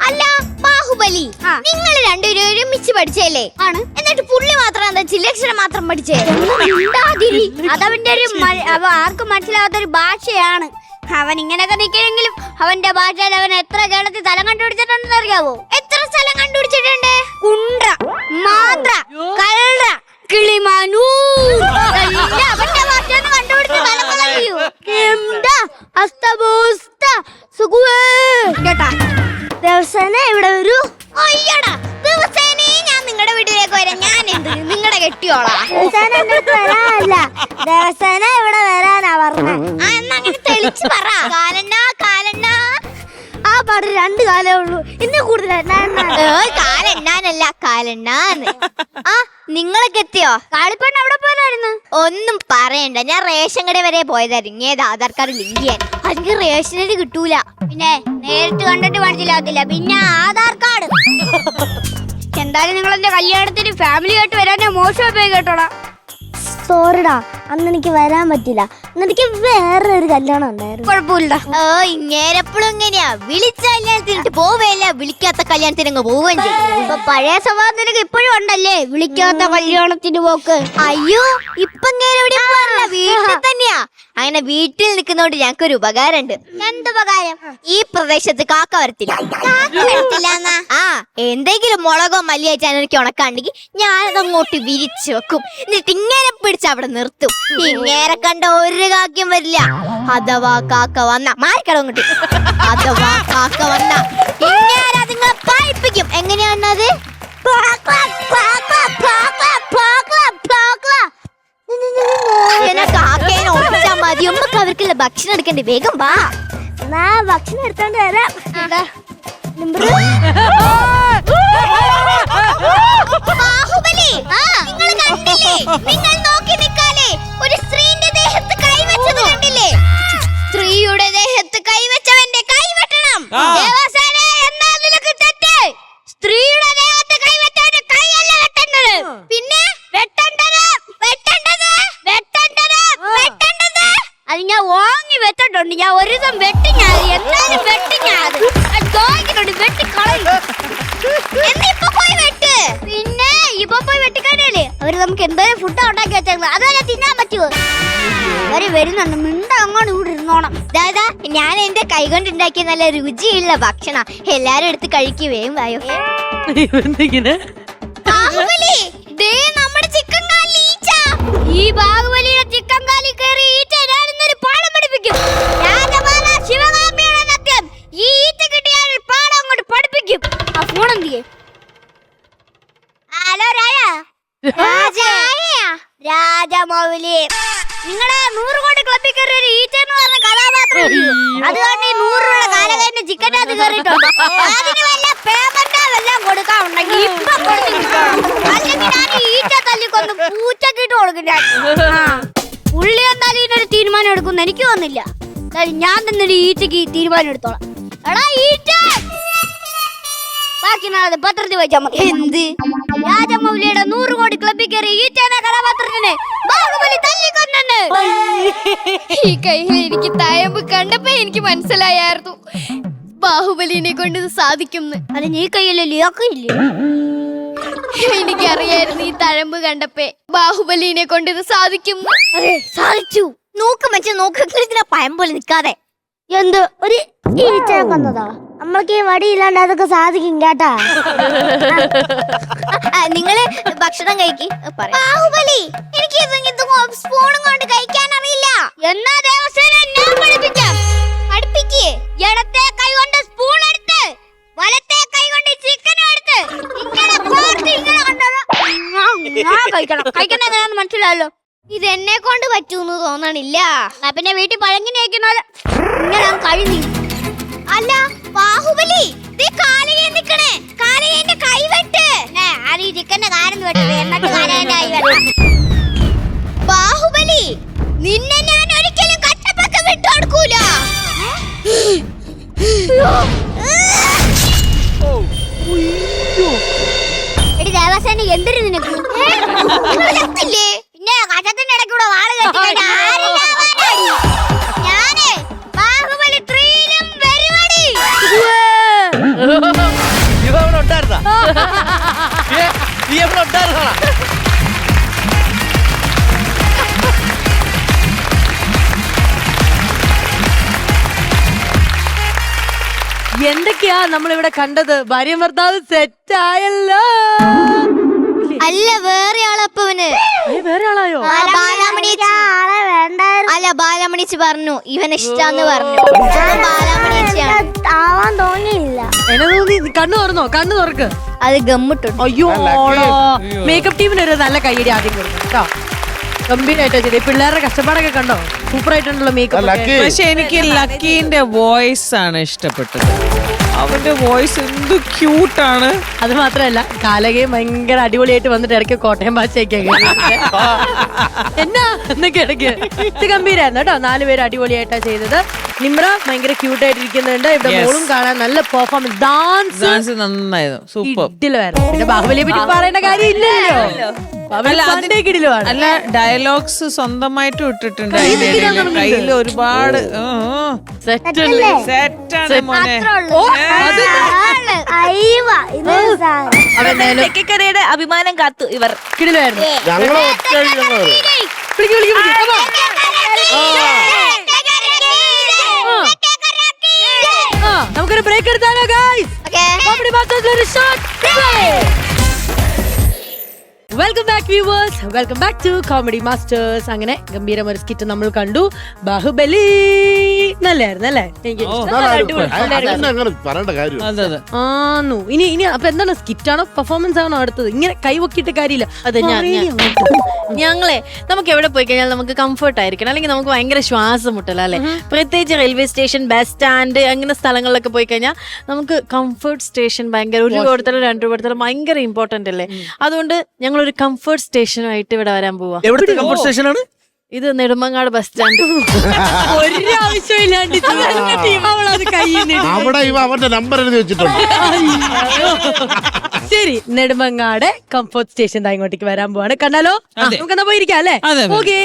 അല്ല ബാഹുബലി, നിങ്ങൾ രണ്ടുപേരും ഒരുമിച്ച് പഠിച്ചല്ലേ? ആണ്. എന്നിട്ട് പുള്ളി മാത്രം എന്താ ചില്ലക്ഷരം മാത്രം പഠിച്ചേ? അതവന്റെ ഒരു ആർക്കും മനസ്സിലാവാത്തൊരു ഭാഷയാണ്. അവൻ ഇങ്ങനെയൊക്കെ നിൽക്കണമെങ്കിലും അവന്റെ ഭാഷയിൽ അവൻ എത്ര കേരളത്തിൽ സ്ഥലം കണ്ടുപിടിച്ചിട്ടുണ്ടെന്ന് അറിയാവോ? എത്ര സ്ഥലം കണ്ടുപിടിച്ചിട്ടുണ്ട്? കുണ്ട്ര, മാത്ര, കൽറ, കിളിമാനൂ, അവന്റെ ഭാഷ കണ്ടുപിടിച്ച സ്ഥലമല്ലയോ? കേട്ടാ ദിവസേന ഇവിടെ വരൂ. അയ്യടാ, ദിവസേനേ ഞാൻ നിങ്ങളുടെ വീട്ടിലേക്ക് വരാം. ഞാൻ എന്ത് നിങ്ങളുടെ കെട്ടിയോളാ? വരാനല്ല, ദിവസേന ഇവിടെ വരാനാ പറഞ്ഞ. എന്നാ അങ്ങനെ തെളിച്ച് പറ. കാലണ്ണ കാലണ്ണ. ആ പാട്ട് 2 കാലേ ഉള്ളൂ. ഇന്ന് കൂടുതൽ കാലെണ്ണാനല്ല കാലെണ്ണാന്ന്. ആ നിങ്ങളൊക്കെ എത്തിയോ? കാളിപ്പണ്ണ എവിടെ പോയായിരുന്നു? ഒന്നും പറയണ്ട, ഞാൻ റേഷൻ കട വരെ പോയതായിരുന്നു. ഏത് ആധാർ കാർഡ് ലിങ്ക് ചെയ്യാൻ. എനിക്ക് റേഷനരി കിട്ടൂല. പിന്നെ നേരിട്ട് കണ്ടിട്ട് മനസ്സിലാകത്തില്ല. പിന്നെ ആധാർ കാർഡ്. എന്തായാലും നിങ്ങൾ എന്റെ കല്യാണത്തിന് ഫാമിലി ആയിട്ട് വരാനേ മോശം പോയി കേട്ടോടാ. സോറിടാ, അന്ന് എനിക്ക് വരാൻ പറ്റില്ല. എനിക്ക് വേറൊരു കല്യാണം ഉണ്ടായിരുന്നു. കുഴപ്പമില്ല. ഇങ്ങേരെപ്പോഴും ഇങ്ങനെയാ, വിളിച്ച കല്യാണത്തിന് പോവേല്ല, വിളിക്കാത്ത കല്യാണത്തിന് അങ്ങ് പോവുകയും ചെയ്യും. ഇപ്പൊ പഴയ സ്വഭാവം നിനക്ക് ഇപ്പോഴും ഉണ്ടല്ലേ, വിളിക്കാത്ത കല്യാണത്തിന് പോക്ക്. അയ്യോ, ഇപ്പൊ വീട്ടിൽ തന്നെയാ. അങ്ങനെ വീട്ടിൽ നിൽക്കുന്നോണ്ട് ഞങ്ങൾക്കൊരു ഉപകാരം ഉണ്ട്. എന്തുപകാരം? ഈ പ്രദേശത്ത് കാക്ക വരത്തില്ല. ആ എന്തെങ്കിലും മുളകോ മല്ലിയോ ചാനലിക്ക് ഉണക്കാണ്ടെങ്കിൽ ഞാനത് അങ്ങോട്ട് വിരിച്ചു വെക്കും. എന്നിട്ട് ഇങ്ങനെ പിടിച്ച് അവിടെ നിർത്തും. ഇങ്ങനെ കണ്ട ഒരു കാക്യം വരില്ല. അഥവാ കാക്ക വന്ന മാറിക്കട അങ്ങോട്ട്. അഥവാ കാക്ക വന്ന ഇങ്ങനെ നിങ്ങളെ പായിപ്പിക്കും. എങ്ങനെയാണത്? കാക്കേനെ ഓടിച്ചാ മതി. നമുക്ക് അവർക്കുള്ള ഭക്ഷണം എടുക്കണ്ടേ? വേഗം വാ. ഭക്ഷണം എടുത്തോണ്ട് വരാം. ബാഹുബലി, നിങ്ങൾ കണ്ടില്ലേ? നിങ്ങൾ നോക്കി നിൽക്കാലേ. ഒരു സ്ത്രീയുടെ ദേഹത്ത് കൈവച്ചത് കണ്ടില്ലേ? സ്ത്രീയുടെ ദേഹത്ത് കൈവച്ചവന്റെ കൈവെട്ടണം. ദേവസേന എന്നാ നിനക്ക് തെറ്റ്. സ്ത്രീയുടെ ദേഹത്ത് കൈവച്ചവന്റെ കൈയല്ല വെട്ടേണ്ടത്. പിന്നെ വെട്ടേണ്ടത് വെട്ടേണ്ടത് വെട്ടേണ്ടത് വെട്ടേണ്ടത് അത് ഞാൻ വാങ്ങി വെച്ചിട്ടുണ്ട്. ഞാൻ ഒരു ദിവസം വെട്ടി. ഞാൻ എന്നാലും വെട്ടി. ഞാൻ വെട്ടിക്കളയും. എന്നിപ്പൊ പോയി വെട്ട്. പിന്നെ ഇപ്പൊ പോയി വെട്ടിക്കാനല്ലേ അവര് നമുക്ക് എന്തായാലും ഫുഡ് ഉണ്ടാക്കി വെച്ചേക്കുന്നത്. അതല്ല തിന്നാൻ പറ്റുമോ? അവര് വരുന്നുണ്ട്. മിണ്ട അങ്ങോട്ട് ഇവിടെ ഇരുന്നോണം. അതായത് ഞാൻ എന്റെ കൈകൊണ്ട് ഉണ്ടാക്കിയ നല്ല രുചിയുള്ള ഭക്ഷണം എല്ലാരും എടുത്ത് കഴിക്കുകയും വായോ. ബാഹുബലി, ദേ നമ്മുടെ ചിക്കൻ കാലി ഈച്ച. ഈ ബാഹുബലിയുടെ ചിക്കൻ കാലി കയറി ഈച്ച ഞാനിന്നൊരു പാഠം പഠിപ്പിക്കും. രാജമാല ശിവകാമിയുടെ സത്യം. ഈ ഈച്ച കിട്ടിയാൽ പാഠം അങ്ങോട്ട് പഠിപ്പിക്കും. ആ ഫോൺ എന്തിയെ? ഹലോ രാജമൗലി, നിങ്ങളുടെ 100 കോടി ക്ലബിൽ കയറി ഒരു ഈച്ച എന്ന് പറഞ്ഞ കഥാപാത്രം അതുകൊണ്ട് ഈ 100 രൂപ കാലകഴിഞ്ഞ ചിക്കനകത്ത് കയറിയിട്ടുണ്ട്. അതിന് വല്ല പേയ്മെന്റോ വല്ലതും കൊടുക്കാനുണ്ടെങ്കിൽ ഇപ്പൊ കൊടുത്തിരിക്കണം. അല്ലെങ്കിൽ ഞാൻ ഈറ്റ തല്ലിക്കൊന്ന് പൂച്ചക്കിട്ട് കൊടുക്കും ഞാൻ. പുള്ളി എന്തായാലും ഇതിനൊരു തീരുമാനം എടുക്കുന്ന എനിക്ക് തോന്നുന്നില്ല. എന്തായാലും ഞാൻ തന്നെ ഒരു ഈറ്റക്ക് തീരുമാനം എടുത്തോളാം. എടാ ഈറ്റ, ബാക്കി നാളെ പത്രത്തിൽ വായിച്ചാൽ മതി. എന്ത് രാജമൗലിയുടെ 100 കോടി ക്ലബിൽ കയറി ഈറ്റേനെ കഥാപാത്രത്തിനെ ബാഹുബലി തല്ലിക്കൊന്നു. ഈ കയ്യിൽ എനിക്ക് തയമ്പ് കണ്ടപ്പോ എനിക്ക് മനസ്സിലായായിരുന്നു ബാഹുബലിനെ കൊണ്ട് ഇത് സാധിക്കും. അത് നീ കയ്യിലല്ലേ ഇല്ലേ? എനിക്കറിയായിരുന്നു ഈ തഴമ്പ് കണ്ടപ്പേ ബാഹുബലിനെ കൊണ്ട് ഇത് സാധിക്കും. അതെ, സാധിച്ചു. നോക്ക് മച്ച നോക്ക്, ഇതിനെ പയം പോലെ നിക്കാതെ. എന്ത് ഒരു ഈച്ചയെ കൊന്നതാ? നമ്മൾക്ക് ഈ വടിയില്ലാണ്ട് അതൊക്കെ സാധിക്കും കേട്ടാ. നിങ്ങള് ഭക്ഷണം കഴിക്ക്. ബാഹുബലി, എനിക്ക് സ്പൂണും കൊണ്ട് കഴിക്കാൻ അറിയില്ല. എന്നാ ദേവസേന ഞാൻ പഠിപ്പിക്കാം. പഠിപ്പിക്ക്. ഇടത്തെ കൈ കൊണ്ട് സ്പൂൺ എടുത്ത് വലത്തെ കൈ കൊണ്ട് ചിക്കൻ എടുത്ത് ഇങ്ങനെ കോർത്ത് ഇങ്ങനെ കഴിക്കണം. കഴിക്കണ എങ്ങനെയാന്ന് മനസ്സിലായല്ലോ. ഇത് എന്നെ കൊണ്ട് പറ്റൂന്ന് തോന്നണില്ല. പിന്നെ വീട്ടിൽ പഴങ്ങിനെ കഴിക്കണ ഇങ്ങനെ കഴിഞ്ഞു. അല്ല ബാഹുബലി, നിക്കണേ കാലിന്റെ കൈ വെട്ട്. അത് ഈ ചിക്കന്റെ കാര്യം വെട്ടത്, എന്നിട്ട് കാലിന്റെ കൈ വെട്ടാം. ബാഹുബലി, നിന്നെ ഞാൻ ഒരിക്കലും കട്ടപ്പക്കം വിട്ടു കൊടുക്കൂല. എടി ദേവസേന, എന്തൊരു നിനക്ക് പിന്നെ കഷത്തിന്റെ ഇടയ്ക്കൂടെ വാള് കെട്ടി ഞാന് ബാഹുബലി 3-ലും പരിപാടി. എന്തൊക്കെയാ നമ്മളിവിടെ കണ്ടത്? ഭാര്യയും ഭർത്താവ് സെറ്റ് ആയല്ലോ. അല്ല, വേറെ ആളപ്പവന് വേറെ ആളായോ? അല്ല, ബാലാമണിച്ച് പറഞ്ഞു ഇവന് ഇഷ്ടാന്ന് പറഞ്ഞു. ആവാൻ തോന്നിയില്ല. എന്നെ തോന്നി. കണ്ണു തുറന്നോ? കണ്ണു തുറക്ക്. അത് ഗമ്മിട്ടുണ്ട്. അയ്യോ, മേക്കപ്പ് ടീമിന് ഒരു നല്ല കൈയടി ആദ്യം കൊടുക്കും കേട്ടോ. ഗംഭീരമായിട്ടോ ചെയ്തേ. പിള്ളേരുടെ കഷ്ടപ്പാടൊക്കെ കണ്ടോ? സൂപ്പർ ആയിട്ടുണ്ടല്ലോ മേക്കപ്പ്. പക്ഷെ എനിക്ക് ലക്കീന്റെ വോയിസ് ആണ് ഇഷ്ടപ്പെട്ടത്. അവന്റെ വോയിസ് എന്ത് ക്യൂട്ടാണ്. അത് മാത്രല്ല, കാലകയും ഭയങ്കര അടിപൊളിയായിട്ട് വന്നിട്ട് ഇടയ്ക്ക് കോട്ടയം ഭാഷയൊക്കെ എന്നാ എന്നൊക്കെ ഇടയ്ക്ക്. ഇത് ഗംഭീരായിരുന്നു കേട്ടോ. 4 പേര് അടിപൊളിയായിട്ടാ ചെയ്തത്. നിമ്ര ഭയങ്കര ക്യൂട്ടായിട്ടിരിക്കുന്നുണ്ട്. ഇവിടെ മോളും കാണാൻ നല്ല പെർഫോമൻസ്. ഡാൻസ് നന്നായിരുന്നു. സൂപ്പർ. ഇതിലായിരുന്നു. പിന്നെ ബാഹുബലിയെ പറ്റി പറയേണ്ട കാര്യം ഇല്ലല്ലോ. അല്ല, ഡയലോഗ്സ് സ്വന്തമായിട്ട് ഇട്ടിട്ടുണ്ട്. കയ്യിൽ ഒരുപാട് സെറ്റാണ് മോനെ. തെക്കേക്കരയുടെ അഭിമാനം കാത്തു ഇവർ. കിടിലായിരുന്നു. ഞങ്ങൾ നമുക്കൊരു ബ്രേക്ക് എടുത്താലോ ഗൈസ്? കോമഡി മാസ്റ്റേഴ്സിൽ ഒരു short break. Welcome back viewers, welcome back to Comedy Masters. അങ്ങനെ ഗംഭീരം ഒരു സ്കിറ്റ് നമ്മൾ കണ്ടു. ബാഹുബലി നല്ലായിരുന്നു അല്ലേ? പറയേണ്ട കാര്യം ആന്നു. ഇനി അപ്പൊ എന്താണ്, സ്കിറ്റാണോ പെർഫോമൻസ് ആണോ അടുത്തത്? ഇങ്ങനെ കൈവക്കിട്ട് കാര്യമില്ല. അതെ, ഞങ്ങളെ നമുക്ക് എവിടെ പോയി കഴിഞ്ഞാൽ നമുക്ക് കംഫർട്ട് ആയിരിക്കണം, അല്ലെങ്കിൽ നമുക്ക് ഭയങ്കര ശ്വാസം മുട്ടല അല്ലെ. പ്രത്യേകിച്ച് റെയിൽവേ സ്റ്റേഷൻ, ബസ് സ്റ്റാൻഡ്, അങ്ങനെ സ്ഥലങ്ങളിലൊക്കെ പോയി കഴിഞ്ഞാൽ നമുക്ക് കംഫർട്ട് സ്റ്റേഷൻ ഭയങ്കര, 1 രൂപ കൊടുത്താലും 2 രൂപ കൊടുത്താലും ഭയങ്കര ഇമ്പോർട്ടന്റ് അല്ലേ. അതുകൊണ്ട് ഞങ്ങളൊരു കംഫർട്ട് സ്റ്റേഷനുമായിട്ട് ഇവിടെ വരാൻ പോവാ. എവിടുത്തെ കംഫർട്ട് സ്റ്റേഷനാണ് ഇത്? Nedumangad bus stand. ഒരു ആവശ്യമില്ലാണ്ട് അവിടെ അവന്റെ നമ്പർ എഴുതി വെച്ചിട്ടുണ്ട്. ശരി, നെടുമങ്ങാട് കംഫർട്ട് സ്റ്റേഷൻ ഇങ്ങോട്ടേക്ക് വരാൻ പോവാണ്. കണ്ടാലോ? നമുക്കെന്നാ പോയിരിക്കാം അല്ലേ? ഓക്കെ.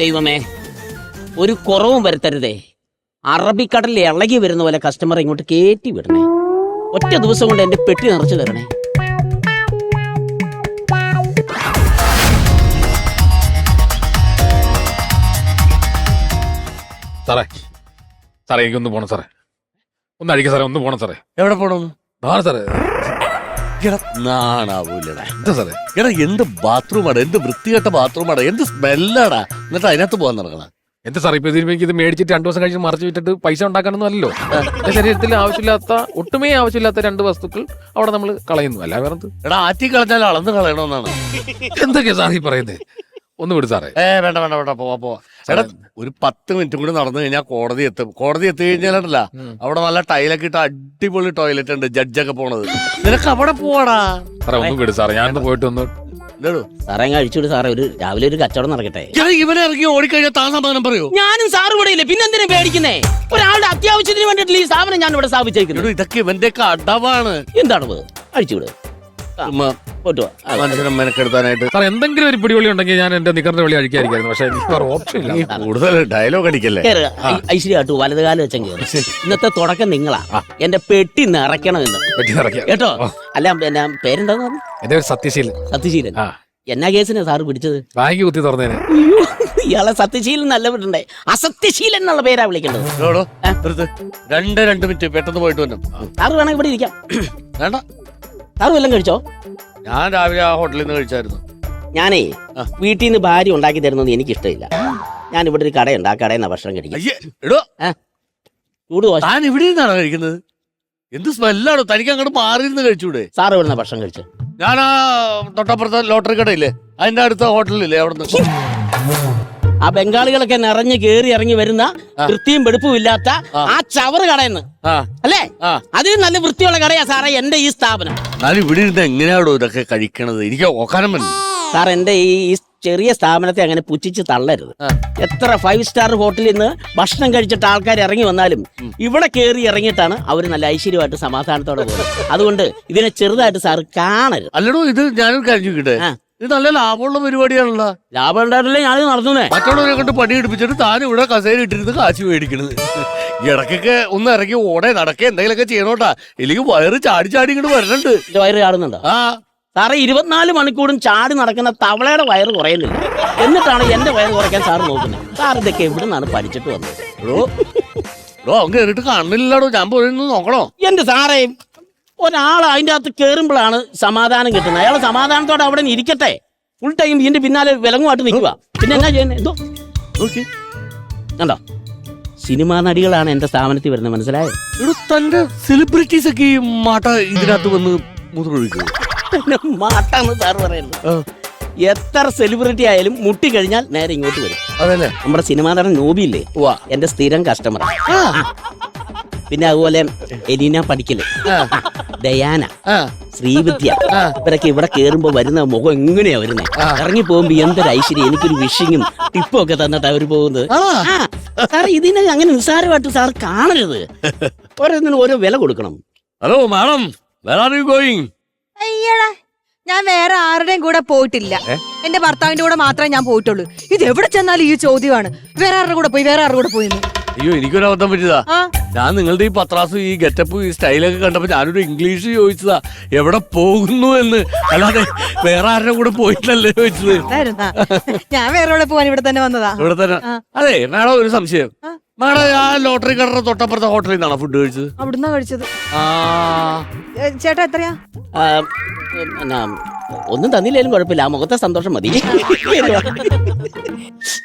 ദൈവമേ, ഒരു കുറവും വരുത്തരുതേ. അറബിക്കടലിൽ ഇളകി വരുന്ന പോലെ കസ്റ്റമർ ഇങ്ങോട്ട് കയറ്റി വിടണേ. ഒറ്റ ദിവസം കൊണ്ട് എന്റെ പെട്ടി നിറച്ചു തരണേ. സാറേ, സാറേ എനിക്കൊന്ന് പോണം സാറേ. ഒന്ന് അഴിക്ക സാറേ, ഒന്ന് പോണം സാറേ. എവിടെ പോണോന്ന്? സാറേ നാണാവൂലടാ. എന്താ സാറേ? എടാ, എന്ത് ബാത്റൂമാണ്, എന്ത് വൃത്തികെട്ട ബാത്റൂമാണ്, എന്ത് സ്മെല്ലാടാ. എന്നിട്ട് അതിനകത്ത് പോകാൻ നടക്കണം. എന്ത് സാറേ ഇപ്പൊ ഇതിന് ഇത് മേടിച്ചിട്ട് 2 ദിവസം കഴിച്ച് മറച്ചു വിട്ടിട്ട് പൈസ ഉണ്ടാക്കാനൊന്നും അല്ലല്ലോ. എന്റെ ശരീരത്തിൽ ഒട്ടുമേ ആവശ്യമില്ലാത്ത 2 വസ്തുക്കൾ അവിടെ നമ്മൾ കളയുന്നു. അല്ല വേറെ എടാ ആറ്റി കളഞ്ഞാൽ അളന്ന് കളയണമെന്നാണ്. എന്തൊക്കെയാ സാർ ഈ പറയുന്നത്? ഒന്ന് വിട് സാറേ. വേണ്ട പോവാ. എടാ ഒരു 10 മിനിറ്റ് കൂടി നടന്നു കഴിഞ്ഞാൽ കോടതി എത്തും. കോടതി എത്തി കഴിഞ്ഞാലല്ല അവിടെ നല്ല ടൈലൊക്കെ ഇട്ട് അടിപൊളി ടോയ്ലറ്റ് ഉണ്ട്, ജഡ്ജൊക്കെ പോണത്. നിനക്ക് അവിടെ പോവാടാ. സാറേ ഒന്ന് വിട് സാറേ, ഞാനൊന്ന് പോയിട്ട് ഒന്ന്. സാറേ കഴിച്ചുവിട് സാറേ, രാവിലെ ഒരു കച്ചവടം നടക്കട്ടെ. ഇവനെ ഇറങ്ങി ഓടിക്കഴിഞ്ഞാൽ താൻ സമാധാനം പറയൂ. ഞാനും സാറ് ഇവിടെ ഇല്ലേ, പിന്നെ എന്തിനാ പേടിക്കുന്നേ? ഒരാളുടെ അത്യാവശ്യത്തിന് വേണ്ടിയിട്ടില്ല ഈ സ്ഥാപനം ഞാൻ ഇവിടെ സ്ഥാപിച്ചേക്കുന്നത്. ഇതൊക്കെ ഇവന്റെ ഒക്കെ അടവാണ്. എന്താണ് അഴിച്ചുവിട്, മനുഷ്യനെ മെനക്കെടുത്താനായിട്ട്. സാർ എന്തെങ്കിലും ഒരു പിടിവളി ഉണ്ടെങ്കിൽ ഞാൻ എന്റെ നിക്കറിന്റെ വെളി അഴിക്കാതിരിക്കുന്നു. പക്ഷെ എനിക്ക് വേറെ ഓപ്ഷൻ ഇല്ല. കൂടുതൽ ഡയലോഗ് അടിക്കല്ലേ. ഐശ്വര്യാട്ടു വലതുകാലം വെച്ചാൽ കയറി. ഇന്നത്തെ തുടക്കം നിങ്ങളാ. എന്റെ പെട്ടി നിറയ്ക്കണമെന്ന് കേട്ടോ. അല്ല പിന്നെ പേരെന്താന്ന് പറഞ്ഞു? എന്റെ പേര് സത്യശീലൻ. സത്യശീലൻ. എന്നാ കേസിനാ സാറ് പിടിച്ചത്? ബാങ്ക് കുത്തി തുറന്നേനെ. ഇയാളെ സത്യശീലൻ നല്ല വിടണ്ടേ, അസത്യശീലൻ എന്നുള്ള പേരാ വിളിക്കേണ്ടത്. 2 മിനിറ്റ് പെട്ടെന്ന് പോയിട്ട് വന്നു. സാറ് വേണമെങ്കിൽ ഇവിടെ ഇരിക്കാം. വേണ്ട, സാറ് വല്ലതും കഴിച്ചോ? ഞാൻ രാവിലെ ആ ഹോട്ടലിൽ നിന്ന് കഴിച്ചായിരുന്നു. ഞാനേ വീട്ടിൽ നിന്ന് ഭാര്യ ഉണ്ടാക്കി തരുന്നത് എനിക്ക് ഇഷ്ടമില്ല. ഞാൻ ഇവിടെ ഒരു കടയുണ്ട്, ആ കടയിൽ നിന്നാ ഭക്ഷണം കഴിക്കും. ചൂട് ഞാൻ ഇവിടെ നിന്നാണോ കഴിക്കുന്നത്? എന്ത് സ്മെല്ലാണോ? തനിക്ക് അങ്ങോട്ട് മാറിയിരുന്ന് കഴിച്ചൂടെ? സാറ് എവിടെ നിന്നാ ഭക്ഷണം കഴിച്ചു? ഞാൻ ആ തൊട്ടപ്പുറത്തെ ലോട്ടറി കടയില്ലേ, അതിന്റെ അടുത്ത ഹോട്ടലില്ലേ, അവിടെ നിന്ന്. ആ ബംഗാളികളൊക്കെ നിറഞ്ഞ് കേറി ഇറങ്ങി വരുന്ന വൃത്തിയും വെടുപ്പും ഇല്ലാത്ത ആ ചവറ് കടയെന്ന് അല്ലേ? അതിൽ നല്ല വൃത്തിയുള്ള കടയാ സാറേ എന്റെ ഈ സ്ഥാപനം. ഞാൻ ഇവിടെ ഇരുന്ന് എങ്ങനെയാണോ ഇതൊക്കെ കഴിക്കണത്? എനിക്ക് ഓക്കാനം വന്നു. സാർ എന്റെ ഈ ചെറിയ സ്ഥാപനത്തെ അങ്ങനെ പുച്ഛിച്ച് തള്ളരുത്. എത്ര 5 സ്റ്റാർ ഹോട്ടലിൽ നിന്ന് ഭക്ഷണം കഴിച്ചിട്ട് ആൾക്കാർ ഇറങ്ങി വന്നാലും ഇവിടെ കേറി ഇറങ്ങിയിട്ടാണ് അവർ നല്ല ഐശ്വര്യമായിട്ട് സമാധാനത്തോടെ പോകുന്നത്. അതുകൊണ്ട് ഇതിനെ ചെറുതായിട്ട് സാറ് കാണരുത്. അല്ലടോ, ഇത് ഞാനൊരു കാര്യം ചോദിക്കട്ടെ, ഇത് നല്ല ലാഭമുള്ള പരിപാടിയാണല്ലോ. ലാഭം ഉണ്ടായിട്ടല്ലേ ഞാൻ നടത്തുന്നേ. മറ്റുള്ളവരെ കൊണ്ട് പണി എടുപ്പിച്ചിട്ട് താൻ ഇവിടെ കസേര ഇട്ടിരുന്ന് കാശ് മേടിക്കണത്. ഇടയ്ക്കൊക്കെ ഒന്ന് ഇറങ്ങി ഓടെ നടക്കെ എന്തെങ്കിലുമൊക്കെ ചെയ്യണോട്ടാ, ഇല്ലെങ്കിൽ വയറ് ചാടി ഇങ്ങോട്ട് വരണുണ്ട്. എന്റെ വയറ് ചാടുന്നുണ്ടോ? സാറേ 24 മണിക്കൂറും ചാടി നടക്കുന്ന തവളയുടെ വയറ് കുറയുന്നില്ല. എന്നിട്ടാണ് എന്റെ വയറ് കുറയ്ക്കാൻ സാറ് നോക്കുന്നത്. സാർ ഇതൊക്കെ എവിടെ നിന്നാണ് പഠിച്ചിട്ട് വന്നത്? അവൻ കേറിട്ട് കാണുന്നില്ലടോ, ഞാൻ പോയിരുന്നു നോക്കണോ? എന്റെ സാറേ, ഒരാൾ അതിന്റെ അകത്ത് കേറുമ്പോഴാണ് സമാധാനം കിട്ടുന്നത്. അയാൾ സമാധാനത്തോടെ അവിടെ ഇരിക്കട്ടെ. ഫുൾ ടൈം ഇതിന്റെ പിന്നാലെ വിലങ്ങുമായിട്ട് നിൽക്കുക. പിന്നെ എന്നാ ചെയ്യുന്നത്? എന്തോ കണ്ടോ, സിനിമാ നടികളാണ് എന്റെ സ്ഥാപനത്തിൽ വരുന്നത്, മനസ്സിലായോ? തന്റെ സെലിബ്രിറ്റീസ് ഒക്കെ ഈ മാട്ട ഇതിനകത്ത് വന്ന് മൂത്രമൊഴിക്കും. മാട്ടാന്ന് സാർ പറയുന്നത്. എത്ര സെലിബ്രിറ്റി ആയാലും മുട്ടി കഴിഞ്ഞാൽ നേരെ ഇങ്ങോട്ട് വരും. അതല്ലേ നമ്മുടെ സിനിമാ നടൻ നോബിയില്ലേ, എന്റെ സ്ഥിരം കസ്റ്റമർ. പിന്നെ അതുപോലെ എലീന പടിക്കല്, ദയാന, ശ്രീവിദ്യ, ഇവരൊക്കെ ഇവിടെ കേറുമ്പോ വരുന്ന മുഖം എങ്ങനെയാ വരുന്നത്? ഇറങ്ങി പോകുമ്പോ എന്തൊരു ഐശ്വര്യം. എനിക്കൊരു വിഷിങ്ങും ടിപ്പും ഒക്കെ തന്നിട്ട് അവര് പോകുന്നത്. സാർ ഇതിനെ അങ്ങനെ നിസ്സാരമായിട്ട് സാർ കാണരുത്. ഓരോന്നിനും ഓരോ വില കൊടുക്കണം. Hello madam, where are you going? അയ്യടാ, ഞാൻ വേറെ ആരുടെയും കൂടെ പോയിട്ടില്ല. എന്റെ ഭർത്താവിന്റെ കൂടെ മാത്രമേ ഞാൻ പോയിട്ടുള്ളൂ. ഇത് എവിടെ ചെന്നാലും ഈ ചോദ്യമാണ്, വേറെ ആരുടെ കൂടെ പോയി. അയ്യോ, എനിക്കൊരു അബദ്ധം പറ്റിയതാ. ഞാൻ നിങ്ങളുടെ ഈ പത്രാസും ഈ ഗെറ്റപ്പും ഈ സ്റ്റൈലൊക്കെ കണ്ടപ്പോ ഞാനൊരു ഇംഗ്ലീഷ് ചോദിച്ചതാ, എവിടെ പോകുന്നു എന്ന്. അല്ലാതെ വേറെ ആരുടെ കൂടെ പോയിട്ടല്ലേ ചോദിച്ചത്. ഞാൻ വേറെ പോവാൻ ഇവിടെ തന്നെ വന്നതാ. ഇവിടെ തന്നെ. അതെ മാഡം, ഒരു സംശയം. മാഡം ആ ലോട്ടറി കടയുടെ തൊട്ടപ്പുറത്തെ ഹോട്ടലിൽ നിന്നാണോ ഫുഡ് കഴിച്ചത്? അവിടുന്നാ കഴിച്ചത്. ചേട്ടാ എത്രയാ? ഒന്നും തന്നില്ലേലും കുഴപ്പമില്ല, ആ മുഖത്തെ സന്തോഷം മതി.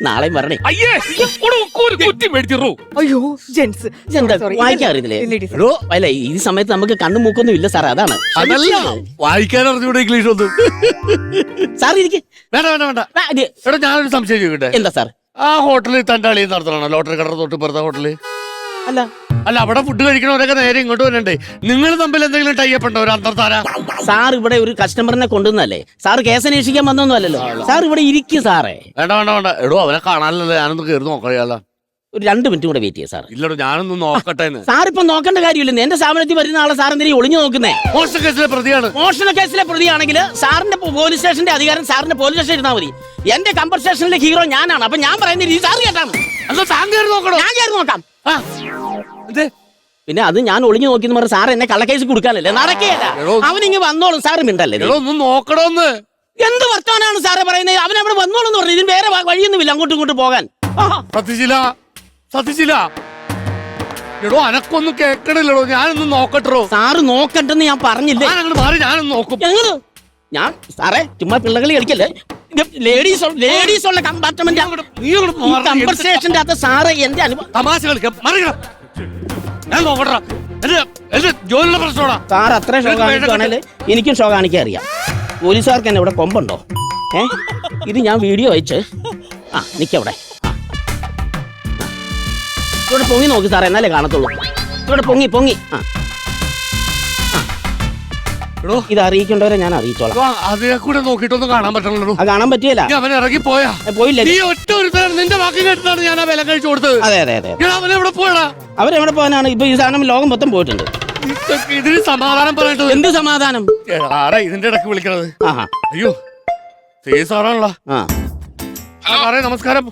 നാളെ വരണേ. അയ്യോ ജെൻസ്, വായിക്കാൻ അറിയില്ലേ? അല്ല, ഈ സമയത്ത് നമുക്ക് കണ്ണും മൂക്കൊന്നും ഇല്ല സാർ, അതാണ്. വായിക്കാൻ അറിഞ്ഞൂടെ ഇംഗ്ലീഷ് ഒന്നും? സാർ ഇരിക്കെ. വേണ്ട, ഞാനൊരു സംശയം ചോദിക്കട്ടെ? എന്താ സാർ? ആ ഹോട്ടലിൽ തന്റെ അളിയിൽ നടത്തണോ ലോട്ടറി കടയുടെ തൊട്ടിപ്പുറത്തെ ഹോട്ടല്? അല്ല, അവിടെ ഫുഡ് കഴിക്കണവരൊക്കെ നേരെ ഇങ്ങോട്ട് വരണ്ടേ? നിങ്ങൾ തമ്മിൽ എന്തെങ്കിലും ടൈപ്പ് ഉണ്ടോ? ഒരു അന്തർധാര? സാർ ഇവിടെ ഒരു കസ്റ്റമറിനെ കൊണ്ടുവന്നല്ലേ, സാർ കേസ് അന്വേഷിക്കാൻ വന്നൊന്നും അല്ലല്ലോ. സാർ ഇവിടെ ഇരിക്കും സാറേ. വേണ്ട എടോ, അവനെ കാണാനല്ലേ, ഞാനൊന്ന് കയറി നോക്കറിയാലോ. ഒരു 2 മിനിറ്റ് കൂടെ വെയിറ്റ് ചെയ്യാം സാർ. ഇല്ലടോ, ഞാനൊന്ന് നോക്കട്ടെ. സാർ ഇപ്പൊ നോക്കേണ്ട കാര്യമില്ല. എന്റെ സ്ഥാപനത്തിൽ വരുന്ന ആളെ സാർ എന്തിനാ ഒളിഞ്ഞു നോക്കുന്നേ? മോഷണ കേസിലെ പ്രതിയാണ്. മോഷണ കേസിലെ പ്രതിയാണെങ്കിൽ സാറിന്റെ പോലീസ് സ്റ്റേഷന്റെ അധികാരം സാറിന്റെ പോലീസ് സ്റ്റേഷൻ ഇരുന്നാൽ മതി. എന്റെ കമ്പർ സ്റ്റേഷനിലെ ഹീറോ ഞാനാണ്. അപ്പൊ ഞാൻ പറയുന്ന രീതി സാർ കേട്ടാണ്. താൻ കയറി നോക്കണോ? ഞാൻ കയറി നോക്കാം. പിന്നെ അത് ഞാൻ ഒളിഞ്ഞു നോക്കിയെന്ന് പറഞ്ഞ സാർ എന്നെ കള്ളക്കേസ് കൊടുക്കാനല്ലേ? നടക്കുകയല്ല. അവനിങ്ങ് വന്നോളും, സാറ് മിണ്ടല്ലേ? ഒന്ന് നോക്കണോന്ന്. എന്ത് വർത്തമാനാണ് സാറേ പറയുന്നത്? അവൻ അവിടെ വന്നോളെന്ന് പറഞ്ഞു. ഇതിന് വേറെ വഴിയൊന്നുമില്ല അങ്ങോട്ടും ഇങ്ങോട്ടും പോകാൻ. സത്യശീല എടോ, അനക്കൊന്നും കേക്കണില്ലടോ, ഞാനൊന്ന് നോക്കട്ടോ. സാറ് നോക്കണ്ടെന്ന് ഞാൻ പറഞ്ഞില്ലേ? മാറി ഞാനൊന്ന് നോക്കും. ഞാൻ സാറേ ചുമ്മാ പിള്ളകളി കളിക്കല്ലേ. ലേഡീസ് ഉള്ള കമ്പാർട്ട്മെന്റ് കൺവെർസേഷന്റെ അകത്ത് സാറ് എന്റെ അനുഭവം തമാശ കളിക്കാം മറികട ഞാൻ നോക്കട്ടാ എന്റെ ജോലിയുടെ പ്രശ്നമാടാ. സാർ അത്ര ഷോ കാണിക്കുകയാണെങ്കിൽ എനിക്കും ഷോ കാണിക്കാൻ അറിയാം. പോലീസുകാർക്ക് എന്നെ ഇവിടെ കൊമ്പുണ്ടോ? ഇത് ഞാൻ വീഡിയോ അയച്ച് നിക്കവിടെ ഇവിടെ പൊങ്ങി നോക്കി സാറേ, എന്നാലേ കാണത്തുള്ളൂ. ഇവിടെ പൊങ്ങി ഇത് അറിയിക്കേണ്ടവരെ ഞാൻ അറിയിച്ചോളാം. അതിനെ കൂടെ നോക്കിയിട്ടൊന്നും കാണാൻ പറ്റണല്ലോ. അത് കാണാൻ പറ്റിയല്ല. അവൻ ഇറങ്ങി പോയാ പോയില്ല. നീ ഒറ്റ ഒരു നിന്റെ വാക്ക് കേട്ടിട്ടാണ് ഞാൻ ആ വില കഴിച്ചു കൊടുത്തത്. അതെ അവനെവിടെ പോയടാ? അവരെവിടെ പോകാനാണ്? ഇപ്പൊ ഈ സാധനം ലോകം മൊത്തം പോയിട്ടുണ്ട്. ഇതിന് സമാധാനം പറയട്ടെ. എന്ത് സമാധാനം? ആരാ ഇതിന്റെ ഇടയ്ക്ക് വിളിക്കണത്? അയ്യോ സാറാണല്ലോ. സാറേ നമസ്കാരം.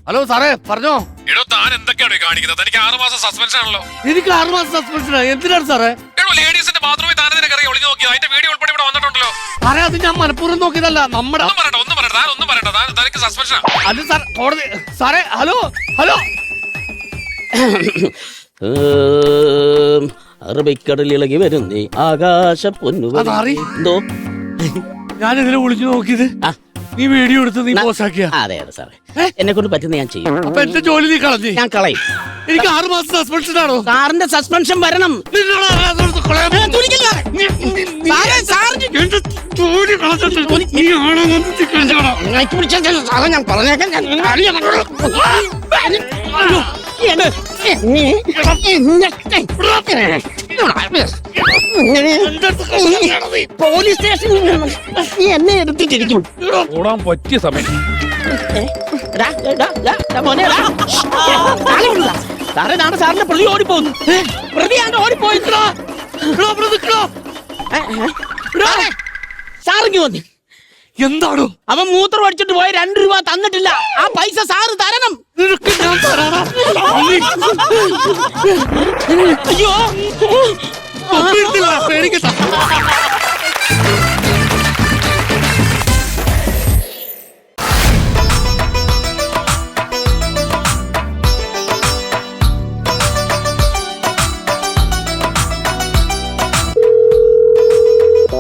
ഹലോ സാറേ പറഞ്ഞോ. താൻ എന്തൊക്കെയാണ് കാണിക്കുന്നത്? എനിക്ക് 6 മാസം സസ്പെൻഷൻ ആണല്ലോ. എനിക്ക് 6 മാസം സസ്പെൻഷൻ എന്തിനാണ് സാറേ? ലേഡീസിന്റെ ബാത്റൂമിൽ താൻ ഇതിനെ ഒളിഞ്ഞു നോക്കിയോ? അതിന്റെ വീഡിയോ ഉൾപ്പെടെ ഇവിടെ വന്നിട്ടുണ്ടല്ലോ. സാറേ അത് ഞാൻ മനഃപൂർവ്വം നോക്കിയതല്ല. നമ്മുടെ ഒന്നും പറയണ്ട. തനിക്ക് സസ്പെൻഷൻ. അത് സാർ കോടതി. സാറേ ഹലോ അറബിക്കടലിൽ ഇളകി വരുന്നേ ആകാശ പൊന്നു. എന്തോ ഞാനിതിനെ വിളിച്ചു നോക്കിയത് നീ വീഡിയോ എടുത്ത് നീ പോസ്റ്റാക്കിയ. അതെ സാറേ, എന്നെ കൊണ്ട് പറ്റുന്ന ഞാൻ ചെയ്യും. അപ്പൊ എന്റെ ജോലി നീ കളഞ്ഞു. ഞാൻ കളയും. എനിക്ക് 6 മാസം സസ്പെൻഷൻ ആണോ? സാറിന്റെ സസ്പെൻഷൻ വരണം. ഞാൻ പറഞ്ഞേക്കാൻ പോലീസ് സ്റ്റേഷനിൽ എന്നെ എടുത്തിട്ടിരിക്കും. ഓടാൻ പറ്റിയ സമയം. സാറേ നാളെ സാറിന്റെ പ്രതി ഓടിപ്പോകുന്നു. പ്രതിയാണ്ട് ഓടിപ്പോയിട്ടോ. സാറിങ്ങി വന്നി. എന്താണോ? അവൻ മൂത്രം അടിച്ചിട്ട് പോയ 2 രൂപ തന്നിട്ടില്ല. ആ പൈസ സാറ് തരണം. അയ്യോ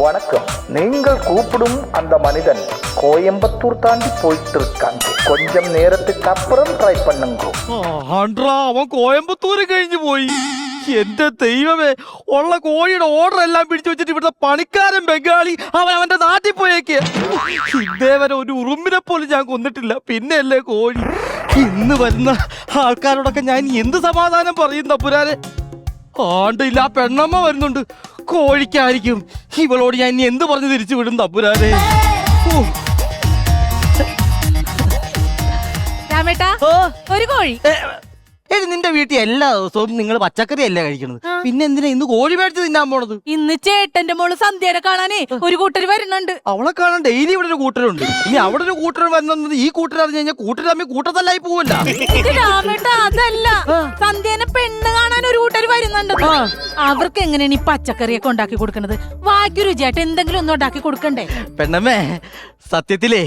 வணக்கம். நீங்கள் கூப்பிடும் அந்த மனிதன் கோயம்புத்தூர் தாண்டி போயிட்டு இருக்காங்க. கொஞ்சம் நேரத்துக்கு அப்புறம் ட்ரை பண்ணுங்க. അവൻ കോയമ്പത്തൂര് കഴിഞ്ഞു പോയി. എന്റെ ദൈവമേ, ഉള്ള കോഴിയുടെ ഓർഡർ എല്ലാം പിടിച്ചു വെച്ചിട്ട് ഇവിടുത്തെ പണിക്കാരൻ ബംഗാളി അവന്റെ നാട്ടിൽ പോയേക്ക്. ഇതേവരെ ഒരു ഉറുമ്പിനെ പോലും ഞാൻ കൊന്നിട്ടില്ല, പിന്നെയല്ലേ കോഴി. ഇന്ന് വരുന്ന ആൾക്കാരോടൊക്കെ ഞാൻ എന്ത് സമാധാനം പറയും തമ്പുരാനെ? ആണ്ടില്ല, ആ പെണ്ണമ്മ വരുന്നുണ്ട്. കോഴിക്കായിരിക്കും. ഇവളോട് ഞാൻ ഇനി എന്ത് പറഞ്ഞ് തിരിച്ചു വിടും തമ്പുരാനെ? ഒരു കോഴി. നിന്റെ വീട്ടിൽ എല്ലാ ദിവസവും നിങ്ങൾ പച്ചക്കറി അല്ലേ കഴിക്കണത്? പിന്നെ എന്തിനാ ഇന്ന് കോഴി മേടിച്ച് തിന്നാൻ പോണത്? ഇന്ന് ചേട്ടന്റെ മോള് സന്ധ്യനെ കാണാനേ ഒരു കൂട്ടർ വരുന്നുണ്ട്. അവളെ കാണാൻ ഡെയിലി ഇവിടെ ഒരു കൂട്ടരുണ്ട്. ഇനി അവിടെ ഒരു കൂട്ടർ വരുന്നത് ഈ കൂട്ടർ അറിഞ്ഞു കഴിഞ്ഞാൽ കൂട്ടർ തമ്മിൽ കൂട്ടത്തല്ലായി പോവല്ല. അതല്ല, സന്ധ്യനെ പെണ്ണ് കാണാൻ ഒരു കൂട്ടർ വരുന്നുണ്ട്. അവർക്ക് എങ്ങനെയാണ് ഈ പച്ചക്കറിയൊക്കെ ഉണ്ടാക്കി കൊടുക്കണത്? വാക്ക് രുചിയായിട്ട് എന്തെങ്കിലും ഒന്നും ഉണ്ടാക്കി കൊടുക്കണ്ടേ? പെണ്ണമ്മേ, സത്യത്തിലേ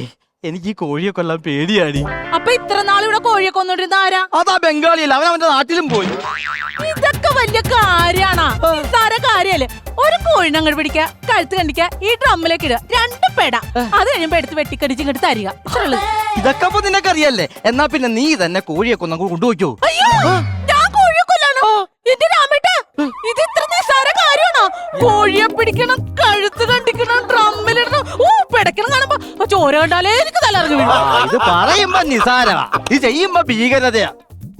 എനിക്ക് ഈ കോഴിയെ കൊല്ലാൻ പേടിയാടി. അപ്പൊ ഇത്ര നാൾ ഇവിടെ കോഴിയെ കൊന്നോണ്ടിരുന്ന ആരാ? അതാ ബംഗാളിയല്ല, അവൻ അവന്റെ നാട്ടിലും പോയി. ഇതൊക്കെ വലിയ കാര്യാണോ? കാര്യല്ലേ? ഒരു കോഴിനെ അങ്ങോട്ട് പിടിക്കുക, കഴുത്ത് കണ്ടിക്ക, ഈ ഡ്രമ്മിലേക്ക് ഇടുക, 2 പെട. അത് കഴിയുമ്പോ എടുത്ത് വെട്ടിക്കടിച്ച് ഇങ്ങോട്ട് തരിക. ഇതൊക്കെ അപ്പൊ നിനക്കറിയല്ലേ? എന്നാ പിന്നെ നീ തന്നെ കോഴിയെ കൊന്നു കൊണ്ടുപോയിക്കോ. ഞാൻ കോഴിയെ കൊല്ലാനോ? എന്റെ രാമേട്ടാ, ഇത് ഇത്ര നിസ്സാര കാര്യമാണോ? കോഴിയെ പിടിക്കണം, കഴുത്ത് കണ്ടിക്കണം, ഡ്രമ്മിലിടണം, പിടക്കണം കാണുമ്പോ ചോര കണ്ടാലേ എനിക്ക് തലറിഞ്ഞു വീഴും. ഇത് പറയുമ്പോ നിസാരമാ, ഇത് ചെയ്യുമ്പോ ഭീകരതയാ.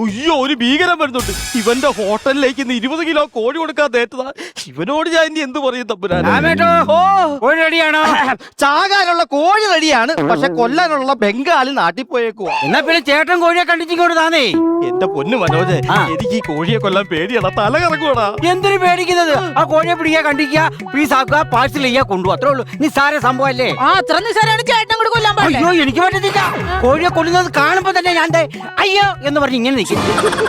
അയ്യോ, ഒരു ഭീകരം വരുന്നുണ്ട്. ഇവന്റെ ഹോട്ടലിലേക്ക് 20 കിലോ കോഴി കൊടുക്കാൻ നേട്ടതാ. ഇവനോട് ഞാൻ ഇനി എന്ത് പറയും തമ്പുരാനെ? കോഴി റെഡിയാണോ? ചാകാനുള്ള കോഴി റെഡിയാണ്, പക്ഷെ കൊല്ലാനുള്ള ബംഗാളി നാട്ടിൽ പോയേക്കുവാ. എന്നാ പിന്നെ ചേട്ടൻ കോഴിയെ കണ്ടിച്ചിങ്ങോട്ട് താനേ. എന്റെ പൊന്നു മനോജ്, എനിക്ക് ഈ കോഴിയെ കൊല്ലാൻ പേടിയാണ്, തല കറക്കുവാടാ. എന്തിനു പേടിക്കുന്നത്? ആ കോഴിയെ പിടിക്കുക, കണ്ടിക്കുക, പീസാക്കുക, പാഴ്സൽ ചെയ്യാ, കൊണ്ടുപോകും. അത്രേ ഉള്ളൂ. നിസ്സാര സംഭവം അല്ലേ? അത്ര നിസ്സാരാണ് ചേട്ടൻ കൂടെ കൊല്ലാൻ പാടില്ല. അയ്യോ, എനിക്ക് പറ്റത്തില്ല. കോഴിയെ കൊല്ലുന്നത് കാണുമ്പോ തന്നെ ഞാൻ അയ്യോ എന്ന് പറഞ്ഞ് ഇങ്ങനെ നിൽക്കും.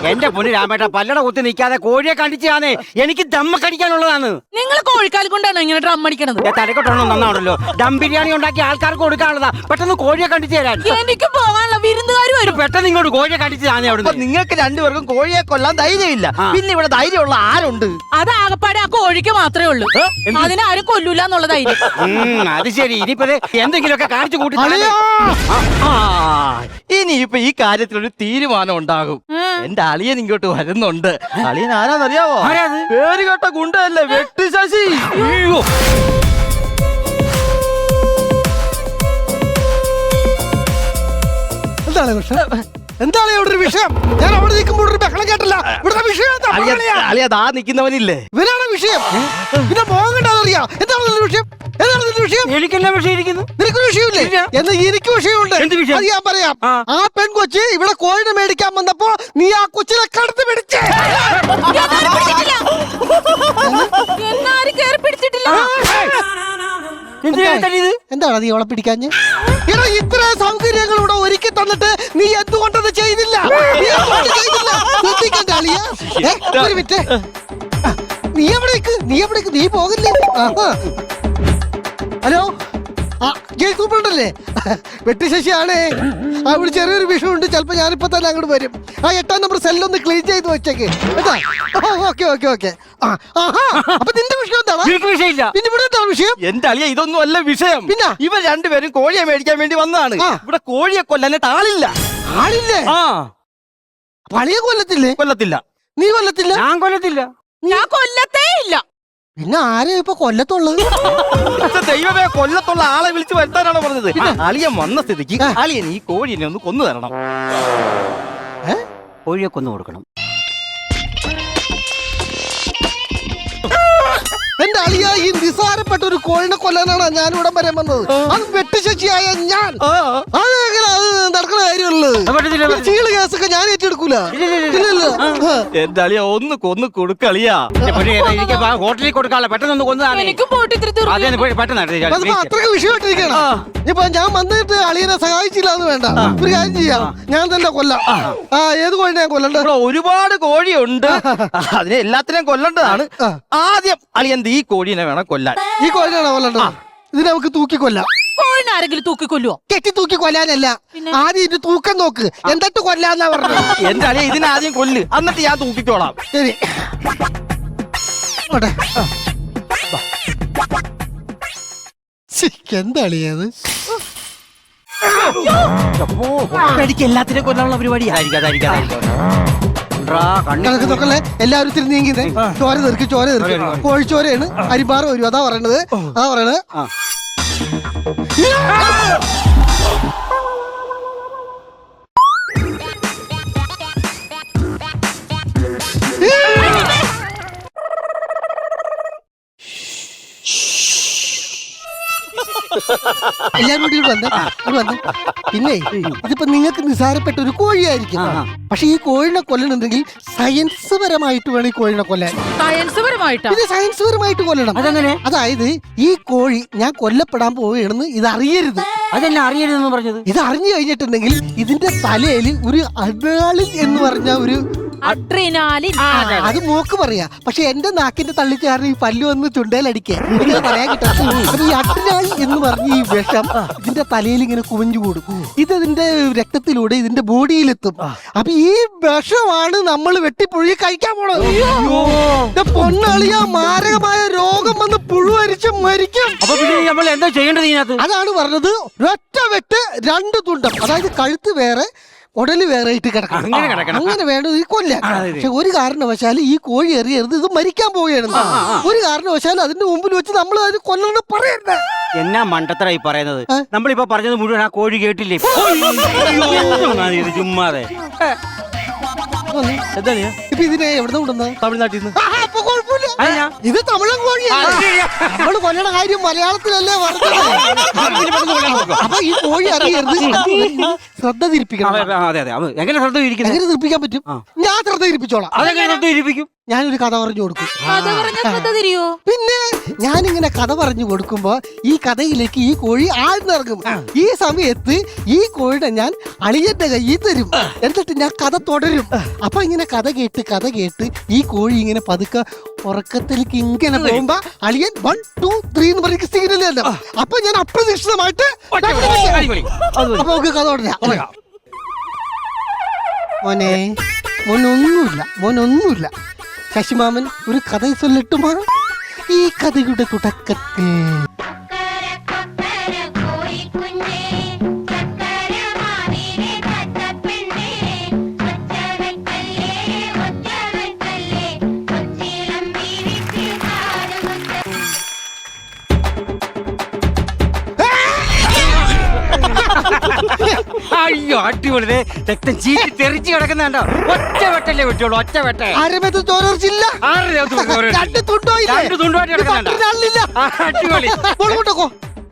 എന്റെ പൊന്നു രാമേട്ട, പല്ലട കുത്തി നിൽക്കാതെ കോഴിയെ കണ്ടിച്ചാന്നേ എനിക്ക് ദമ്മ കടിക്കാനുള്ളതാണ്. നിങ്ങൾ കോഴിക്കാൽ കൊണ്ടാണ് ഇങ്ങനെ ഡ്രം അടിക്കണത്? തലക്കൊട്ടൊന്നും നന്നാണല്ലോ. ദം ബിരിയാണി ഉണ്ടാക്കി ആൾക്കാർക്ക് കൊടുക്കാനുള്ളതാ. പെട്ടെന്ന് കോഴിയെ കണ്ടിച്ചു തരാൻ. എനിക്ക് പോകാനുള്ള വിരുന്നുകാർ വരും. പെട്ടെന്ന് ഇങ്ങോട്ട് കോഴിയെ കടിച്ച് താനേ അവിടെ നിങ്ങൾക്ക് രണ്ടുപേർക്കും കോഴിയെ കൊല്ലാൻ ധൈര്യമില്ല. പിന്നെ ഇവിടെ ധൈര്യമുള്ള ആരുണ്ട്? അത് ആകപ്പാടെ ആ കോഴിക്ക് മാത്രമേ ഉള്ളൂ. അതിനാരും കൊല്ലൂല എന്നുള്ള ധൈര്യം. അത് ശരി. ഇനിയിപ്പോ എന്തെങ്കിലുമൊക്കെ കാണിച്ചു കൂട്ടി ഇനിയിപ്പൊ ഈ കാര്യത്തിലൊരു തീരുമാനം ഉണ്ടാകും. എന്റെ അളിയൻ ഇങ്ങോട്ട് വരുന്നുണ്ട്. അളിയൻ ആരാന്നറിയാവോ? പേര് കേട്ട ഗുണ്ടല്ലേ, വെട്ടി ശശി. അയ്യോ, എന്താണ് വിഷയം? എന്താണ് ഇവിടെ ഒരു വിഷയം? ഞാൻ അവിടെ നിൽക്കുമ്പോൾ ഒരു ബഹളം കേട്ടല്ല. ഇവിടെ വിഷയം എന്താ? അളിയതാ നിൽക്കുന്നവനില്ലേ, ഇവനാണ് വിഷയം. പിന്നെ മോഹം കണ്ടാതറിയാം. എന്താണ് വിഷയം? എന്താണ് വിഷയം? എനിക്കെല്ലാം വിഷയം ഇരിക്കുന്നു. നിനക്ക് വിഷയമില്ലേ? എന്നാ എനിക്ക് വിഷയമുണ്ട്. അത് ഞാൻ പറയാം. ആ പെൺകൊച്ച് ഇവിടെ കോഴിനെ മേടിക്കാൻ വന്നപ്പോ നീ ആ കൊച്ചിനെ കടത്ത് പിടിച്ചേ. എന്താണ് നീ അവളെ പിടിക്കാഞ്ഞ്? ഇത്ര സൗകര്യങ്ങൾ ഇവിടെ ഒരുക്കി തന്നിട്ട് നീ എന്തുകൊണ്ടത് ചെയ്തില്ല? ശ്രദ്ധിക്കണ്ട അളിയ. ഒരു മിനിറ്റ്. നീ എവിടേക്ക് നീ പോകില്ലേ? ഹലോ, ജയിൽ സൂപ്രണ്ടല്ലേ? വെട്ടിശശിയാണേ. അവിടെ ചെറിയൊരു വിഷയമുണ്ട്. ചിലപ്പോ ഞാനിപ്പോ തന്നെ അങ്ങോട്ട് വരും. ആ 8ാം നമ്പർ സെല്ലൊന്ന് ക്ലീൻ ചെയ്ത് വെച്ചേക്ക്. ഓക്കെ. അപ്പൊ നിന്റെ വിഷയം എന്താണ്? വിഷയമില്ല. പിന്നെ ഇവിടെ എന്താണ് വിഷയം? എന്റെ അളിയ ഇതൊന്നും അല്ല വിഷയം. പിന്നെ ഇവർ രണ്ടുപേരും കോഴിയെ മേടിക്കാൻ വേണ്ടി വന്നതാണ്. ഇവിടെ കോഴിയെ കൊല്ലാനായിട്ട് ആളില്ലേ? പളിയെ കൊല്ലത്തില്ല. നീ കൊല്ലത്തില്ല? ഞാൻ കൊല്ലത്തില്ല. ഞാൻ കൊല്ലത്തേ ഇല്ല. പിന്നെ ആരെയാ ഇപ്പൊ കൊല്ലത്തുള്ളത്? ദൈവമേ, കൊല്ലത്തുള്ള ആളെ വിളിച്ചു വരുത്താനാണോ പറഞ്ഞത്? അളിയൻ വന്ന സ്ഥിതിക്ക് അളിയൻ ഈ കോഴിനെ ഒന്ന് കൊന്നു തരണം. കോഴിയെ കൊന്നു കൊടുക്കണം. എന്റെ അളിയ, ഈ നിസാരപ്പെട്ട ഒരു കോഴിനെ കൊല്ലാനാണ് ഞാൻ ഇവിടെ വരെ വന്നത്. അത് വെട്ടിശശിയായ ഞാൻ. അതെങ്ങനെ അത് നടക്കുന്ന കാര്യമുള്ളത്? ചീള് കേസൊക്കെ ഞാൻ ഏറ്റെടുക്കൂല. എന്റെ അളിയ ഒന്ന് കൊന്നു കൊടുക്കളിയാ. ഹോട്ടലിൽ കൊടുക്കാനുള്ള പെട്ടെന്ന് കൊന്നതാണ്. അത്രയ്ക്ക് വിഷയമായിട്ടിരിക്കണം. ഇപ്പൊ ഞാൻ വന്നിട്ട് അളിയനെ സഹായിച്ചില്ല എന്ന് വേണ്ട. ഒരു കാര്യം ചെയ്യാം, ഞാൻ തന്നെ കൊല്ലാം. ഏത് കോഴിനെ ഞാൻ കൊല്ലണ്ട? ഒരുപാട് കോഴിയുണ്ട്, അതിനെ എല്ലാത്തിനെയും കൊല്ലേണ്ടതാണ്. ആദ്യം അളിയൻ ഈ കോഴിനെ വേണം കൊല്ലാൻ. ഈ കോഴിനാണോ കൊല്ലണ്ടത്? ഇത് നമുക്ക് തൂക്കി കൊല്ലാം. കോഴിനെ ആരെങ്കിലും തൂക്കി കൊല്ലുവോ? കെട്ടി തൂക്കി കൊല്ലാനല്ല, ആദ്യം ഇത് തൂക്കം നോക്ക്, എന്നിട്ട് കൊല്ലാന്നാ പറഞ്ഞത്. എന്റെ അളിയ ഇതിനെ ആദ്യം കൊല്ല്, എന്നിട്ട് ഞാൻ തൂക്കിക്കോളാം. ശരി. എന്താ അളിയത്? എനിക്ക് എല്ലാത്തിനെയും കൊല്ലാനുള്ള പരിപാടിയായിരിക്കും. നോക്കല്ലേ, എല്ലാവരും തിരി നീങ്ങിന്നേ. ചോര തീർക്ക്. കോഴിച്ചോരയാണ്. അരിപ്പാറ വരും. അതാ പറയണത്. എല്ലാരും കൂടി വന്നേ. പിന്നെ ഇതിപ്പോ നിങ്ങൾക്ക് നിസാരപ്പെട്ട ഒരു കോഴിയായിരിക്കും. പക്ഷെ ഈ കോഴിനെ കൊല്ലണമെങ്കിൽ സയൻസ് പരമായിട്ട് വേണം ഈ കോഴിനെ കൊല്ലാൻ. സയൻസ് പരമായിട്ട് കൊല്ലണം. അതെങ്ങനെ? അതായത് ഈ കോഴി ഞാൻ കൊല്ലപ്പെടാൻ പോവുകയാണെന്ന് ഇത് അറിയരുത്. അതെന്നെ അറിയരുതെന്ന് പറഞ്ഞത്? ഇത് അറിഞ്ഞു കഴിഞ്ഞിട്ടുണ്ടെങ്കിൽ ഇതിന്റെ തലയിൽ ഒരു അഡ്രിനാലിൻ എന്ന് പറഞ്ഞ ഒരു അത് മൂക്ക് പറയാ. പക്ഷെ എന്റെ നാക്കിന്റെ തള്ളിച്ചാറിന് ഈ പല്ലു വന്ന് ചുണ്ടയിലടിക്കുക പറയാൻ കിട്ടാത്ത. അപ്പൊ ഈ അഡ്രിനാലിൻ എന്ന് പറഞ്ഞ ഈ വിഷം ഇതിന്റെ തലയിൽ ഇങ്ങനെ കുമിഞ്ഞു കൂടും. ഇതിന്റെ രക്തത്തിലൂടെ ഇതിന്റെ ബോഡിയിലെത്തും. അപ്പൊ ഈ വിഷമാണ് നമ്മൾ വെട്ടിപ്പുഴുകി കഴിക്കാൻ പോണത്. പൊന്നളിയ, മാരകമായ രോഗം വന്ന് പുഴുവരിച്ച് മരിക്കും. അപ്പൊ പിന്നെ നമ്മൾ എന്താ ചെയ്യേണ്ടത് ഇതിനകത്ത്? അതാണ് പറഞ്ഞത്, ഒറ്റ വെട്ട് 2 തുണ്ടം. അതായത് കഴുത്ത് വേറെ ഉടല് വേറെ ഇട്ട് കിടക്കണം. അങ്ങനെ വേണ്ടത് ഈ കൊല്ലാൻ. പക്ഷെ ഒരു കാരണവശാലും ഈ കോഴി എറിയരുത്, ഇത് മരിക്കാൻ പോവുകയാണ്. ഒരു കാരണവശാലും അതിന്റെ മുമ്പിൽ വെച്ച് നമ്മൾ അതിന് കൊല്ലണം പറയണ്ട. എന്നാ മണ്ടത്തരായി പറയുന്നത്? നമ്മളിപ്പോ പറഞ്ഞത് മുഴുവൻ ആ കോഴി കേട്ടില്ലേ? ചുമ്മാതെ. ഇപ്പൊ ഇതിനെ എവിടെ കൊണ്ടുവന്നത്? തമിഴ്നാട്ടിൽ നിന്ന്. ഇത് തമിഴൻ കോഴിയാണ്. നമ്മള് കൊല്ലണ കാര്യം മലയാളത്തിലല്ലേ പറഞ്ഞത്. അപ്പൊ ഈ കോഴി അറിയരുത്, ശ്രദ്ധ തിരിപ്പിക്കണം. എങ്ങനെ ശ്രദ്ധ തിരിക്കണം? എങ്ങനെ തിരിപ്പിക്കാൻ പറ്റും? ഞാൻ ശ്രദ്ധ തിരിപ്പിച്ചോളാം. അതെങ്ങനെ ശ്രദ്ധ തിരിപ്പിക്കും? ഞാനൊരു കഥ പറഞ്ഞു കൊടുക്കും. പിന്നെ ഞാനിങ്ങനെ കഥ പറഞ്ഞു കൊടുക്കുമ്പോ ഈ കഥയിലേക്ക് ഈ കോഴി ആഴ്ന്നിറങ്ങും. ഈ സമയത്ത് ഈ കോഴിനെ ഞാൻ അളിയന്റെ കയ്യിൽ തരും. എന്നിട്ട് ഞാൻ കഥ തുടരും. അപ്പൊ ഇങ്ങനെ കഥ കേട്ട് ഈ കോഴി ഇങ്ങനെ പതുക്കെ ഉറക്കത്തിലേക്ക് ഇങ്ങനെ പോകുമ്പോ അളിയൻ 1 2 3 എന്ന് പറഞ്ഞ സിഗ്നൽ. അപ്പൊ ഞാൻ അപ്രതീക്ഷിതമായിട്ട് അപ്പൊ നമുക്ക് കഥ തുടരാം. മോനൊന്നുമില്ല. ശശിമാമൻ ഒരു കഥ ചൊല്ലട്ടുമാ. ഈ കഥയുടെ തുടക്കത്തിൽ അയ്യോ അടിപൊളി രക്തം ചീറ്റി തെറിച്ച് കിടക്കുന്നുണ്ടോ? ഒറ്റ വെട്ടല്ലേ വെട്ടുള്ളൂ, ഒറ്റ വെട്ടേ. ആരമേത് ചോരർച്ചില്ല. രണ്ട് തുണ്ടുമായിട്ട് കിടക്കുന്നുണ്ടോ? അടിപൊളി.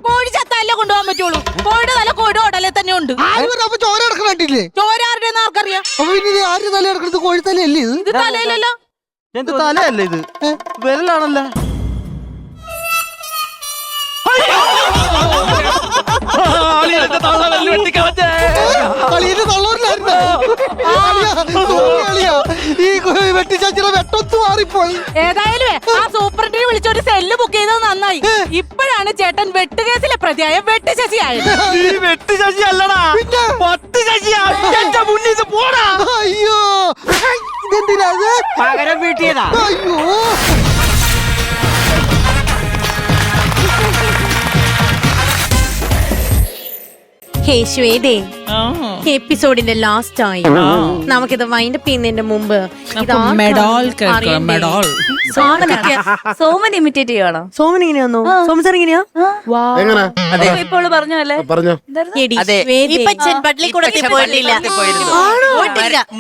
കോഴി ചത്തല്ലേ കൊണ്ടുപോകാൻ പറ്റുള്ളൂ. കോഴിയുടെ തല കോഴിയുടെ ഉടലെ തന്നെ ഉണ്ട്. അപ്പൊ ചോര കിടക്കണില്ലേ? ചോര ആരുടെന്ന് ആർക്കറിയാം? അപ്പൊ പിന്നെ ആര് തല കിടക്കുന്നത്? കോഴിത്തലയല്ലേ ഇത്? ഇത് തലയിലല്ലോ. എന്ത് തലയല്ല ഇത്, വിരലാണല്ലോ. ഈ വെട്ടിച്ചാച്ചിയുടെ വെട്ടൊത്ത് മാറിപ്പോയി. ഏതായാലും ആ സൂപ്രണ്ടിനെ വിളിച്ചൊരു സെല്ല് ബുക്ക് ചെയ്തത് നന്നായി. ഇപ്പോഴാണ് ചേട്ടൻ വെട്ടുകേസിലെ പ്രതിയായ വെട്ടുശശിയായത്. വെട്ടുശശി അല്ലടാ, പത്ത് ശശിയാ. എന്റെ മുന്നിൽ നിന്ന് പോടാ. അയ്യോ, ഇതെന്തിനാ ഇത്? പകരം വീട്ടിയതാ. അയ്യോ, ഹേ ശ്വേതേ, എപ്പിസോഡിന്റെ ലാസ്റ്റ് ആയി. നമുക്കിത് വൈൻഡപ്പ് ചെയ്യുന്നതിന്റെ മുമ്പ് സോമൻ ഇമിറ്റേറ്റ് ചെയ്യണോ? സോമൻ എങ്ങനെയാന്നോ? സോമൻ സാർ എങ്ങനെയാ? ഇപ്പോൾ പറഞ്ഞല്ലേ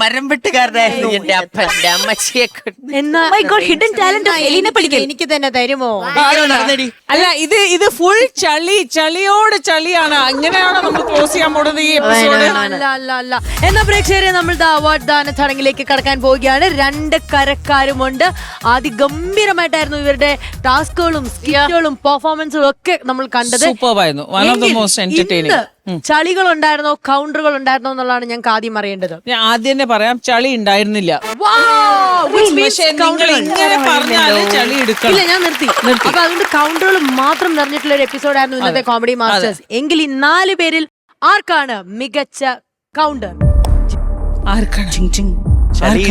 മരം വെട്ടുകാരനായിരുന്നു എന്റെ അപ്പന്റെ അമ്മച്ചിയെ. എനിക്ക് തന്നെ തരുമോ? അല്ല, ഇത് ഫുൾ ചളിയോട് ചളിയാണ്. അങ്ങനെയാണോ നമ്മൾ ക്ലോസ് ചെയ്യാൻ പോകുന്നത് ഈ എപ്പിസോഡ്? അല്ല. എന്നാ പ്രേക്ഷകരെ, നമ്മൾ അവാർഡ് ദാന ചടങ്ങിലേക്ക് കടക്കാൻ പോവുകയാണ്. 2 കരക്കാരുമുണ്ട്. അതിഗംഭീരമായിട്ടായിരുന്നു ഇവരുടെ ടാസ്കുകളും സ്കിറ്റുകളും പെർഫോമൻസുകളും ഒക്കെ നമ്മൾ കണ്ടത്. ചളികൾ ഉണ്ടായിരുന്നോ, കൗണ്ടറുകൾ ഉണ്ടായിരുന്നോ എന്നുള്ളതാണ് ഞങ്ങൾക്ക് ആദ്യം അറിയേണ്ടത്. ഞാൻ ആദ്യം തന്നെ പറയാം, ചളി ഉണ്ടായിരുന്നില്ല. ചളി എടുക്കണം. ഇല്ല, ഞാൻ നിർത്തി. അപ്പൊ അതുകൊണ്ട് കൗണ്ടറുകൾ മാത്രം നിറഞ്ഞിട്ടുള്ള ഒരു എപ്പിസോഡായിരുന്നു ഇന്നത്തെ കോമഡി മാസ്റ്റേഴ്സ്. എങ്കിൽ ഈ 4 പേരിൽ ആർക്കാണ് മികച്ച കൗണ്ടർ?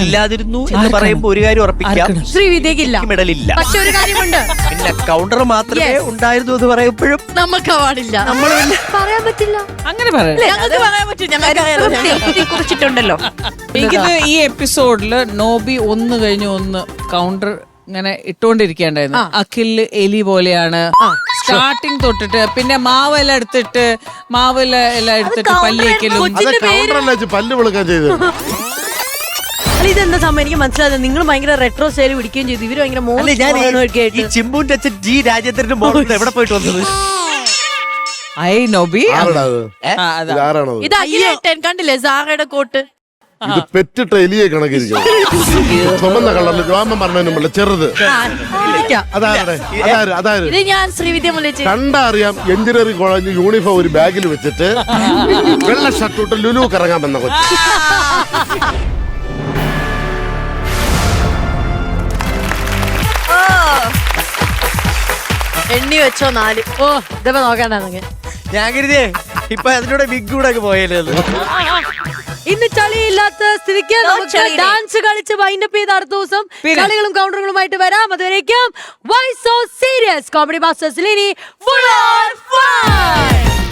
ഇല്ലാതിരുന്നു എന്ന് പറയുമ്പോ ഒരു കാര്യം ഉറപ്പിക്കാം, ശ്രീവിദ്യക്കില്ല. മെഡലില്ല. പക്ഷെ ഒരു കാര്യമുണ്ട്, പിന്നെ കൗണ്ടർ മാത്രമേ ഉണ്ടായിരുന്നു എന്ന് പറയുമ്പോഴും നമുക്ക് അവാർഡില്ല. നമ്മൾ പറയാൻ പറ്റില്ല. അങ്ങനെ ഞങ്ങൾക്ക് പറയാൻ പറ്റും. കുറിച്ചിട്ടുണ്ടല്ലോ. എനിക്കിത് ഈ എപ്പിസോഡില് നോബി ഒന്ന് കഴിഞ്ഞ് ഒന്ന് കൗണ്ടർ ഇങ്ങനെ ഇട്ടുകൊണ്ടിരിക്കേണ്ടായിരുന്നു. അഖില് എലി പോലെയാണ് സ്റ്റാർട്ടിങ് തൊട്ടിട്ട്. പിന്നെ മാവെല്ലാം എടുത്തിട്ട് പല്ലേക്കലും. പല്ല് വിളക്കാൻ ചെയ്തു. ഇതെന്താ സംഭവം എനിക്ക് മനസ്സിലായത്? നിങ്ങൾ ഭയങ്കര റെട്രോ സ്റ്റൈൽ പിടിക്കുകയും ചെയ്തു. ഇവര് ഭയങ്കര ചിമ്പുന്റെ അച്ഛൻ ജി രാജേന്ദ്രന്റെ മോളിൽ എവിടെ പോയിട്ട് വന്നത്? ഇത് അഖിലേട്ടൻ കണ്ടില്ലേ സാറയുടെ കോട്ട്? ഇത് പെറ്റിട്ട എലിയെ കണക്കിരിക്കും. ചുമന്ന കളറിൽ രോമം പറഞ്ഞ ചെറുത്. ഇത് ഞാൻ ശ്രീവിദ്യ മുല്ലേച്ചി. കണ്ടറിയാം, എഞ്ചിനീയറിംഗ് കോളേജ് യൂണിഫോം ഒരു ബാഗിൽ വെച്ചിട്ട് വെള്ള ഷർട്ട് ഇട്ട് ലുലു കറങ്ങാമെന്ന കൊച്ചു. എണ്ണി വെച്ചോ 4. ഓ, ഇതപ്പോ നോക്കണ്ട. ഞാൻ കരുതിയേ ഇപ്പൊ അതിലൂടെ വിഗ് കൂടെ പോയല്ലേ. ഇന്ന് ചളിയില്ലാത്ത സ്ഥിതിക്ക് നമുക്ക് ഡാൻസ് കളിച്ച് വൈൻഡപ്പ് ചെയ്ത അടുത്ത ദിവസം കളികളും കൗണ്ടറുകളുമായിട്ട് വരാം. അതുവരേക്കും വൈ സോ സീരിയസ് കോമഡി മാസ്റ്റേഴ്സിൽ ഇനി ഫുൾ ഓൺ ഫൺ.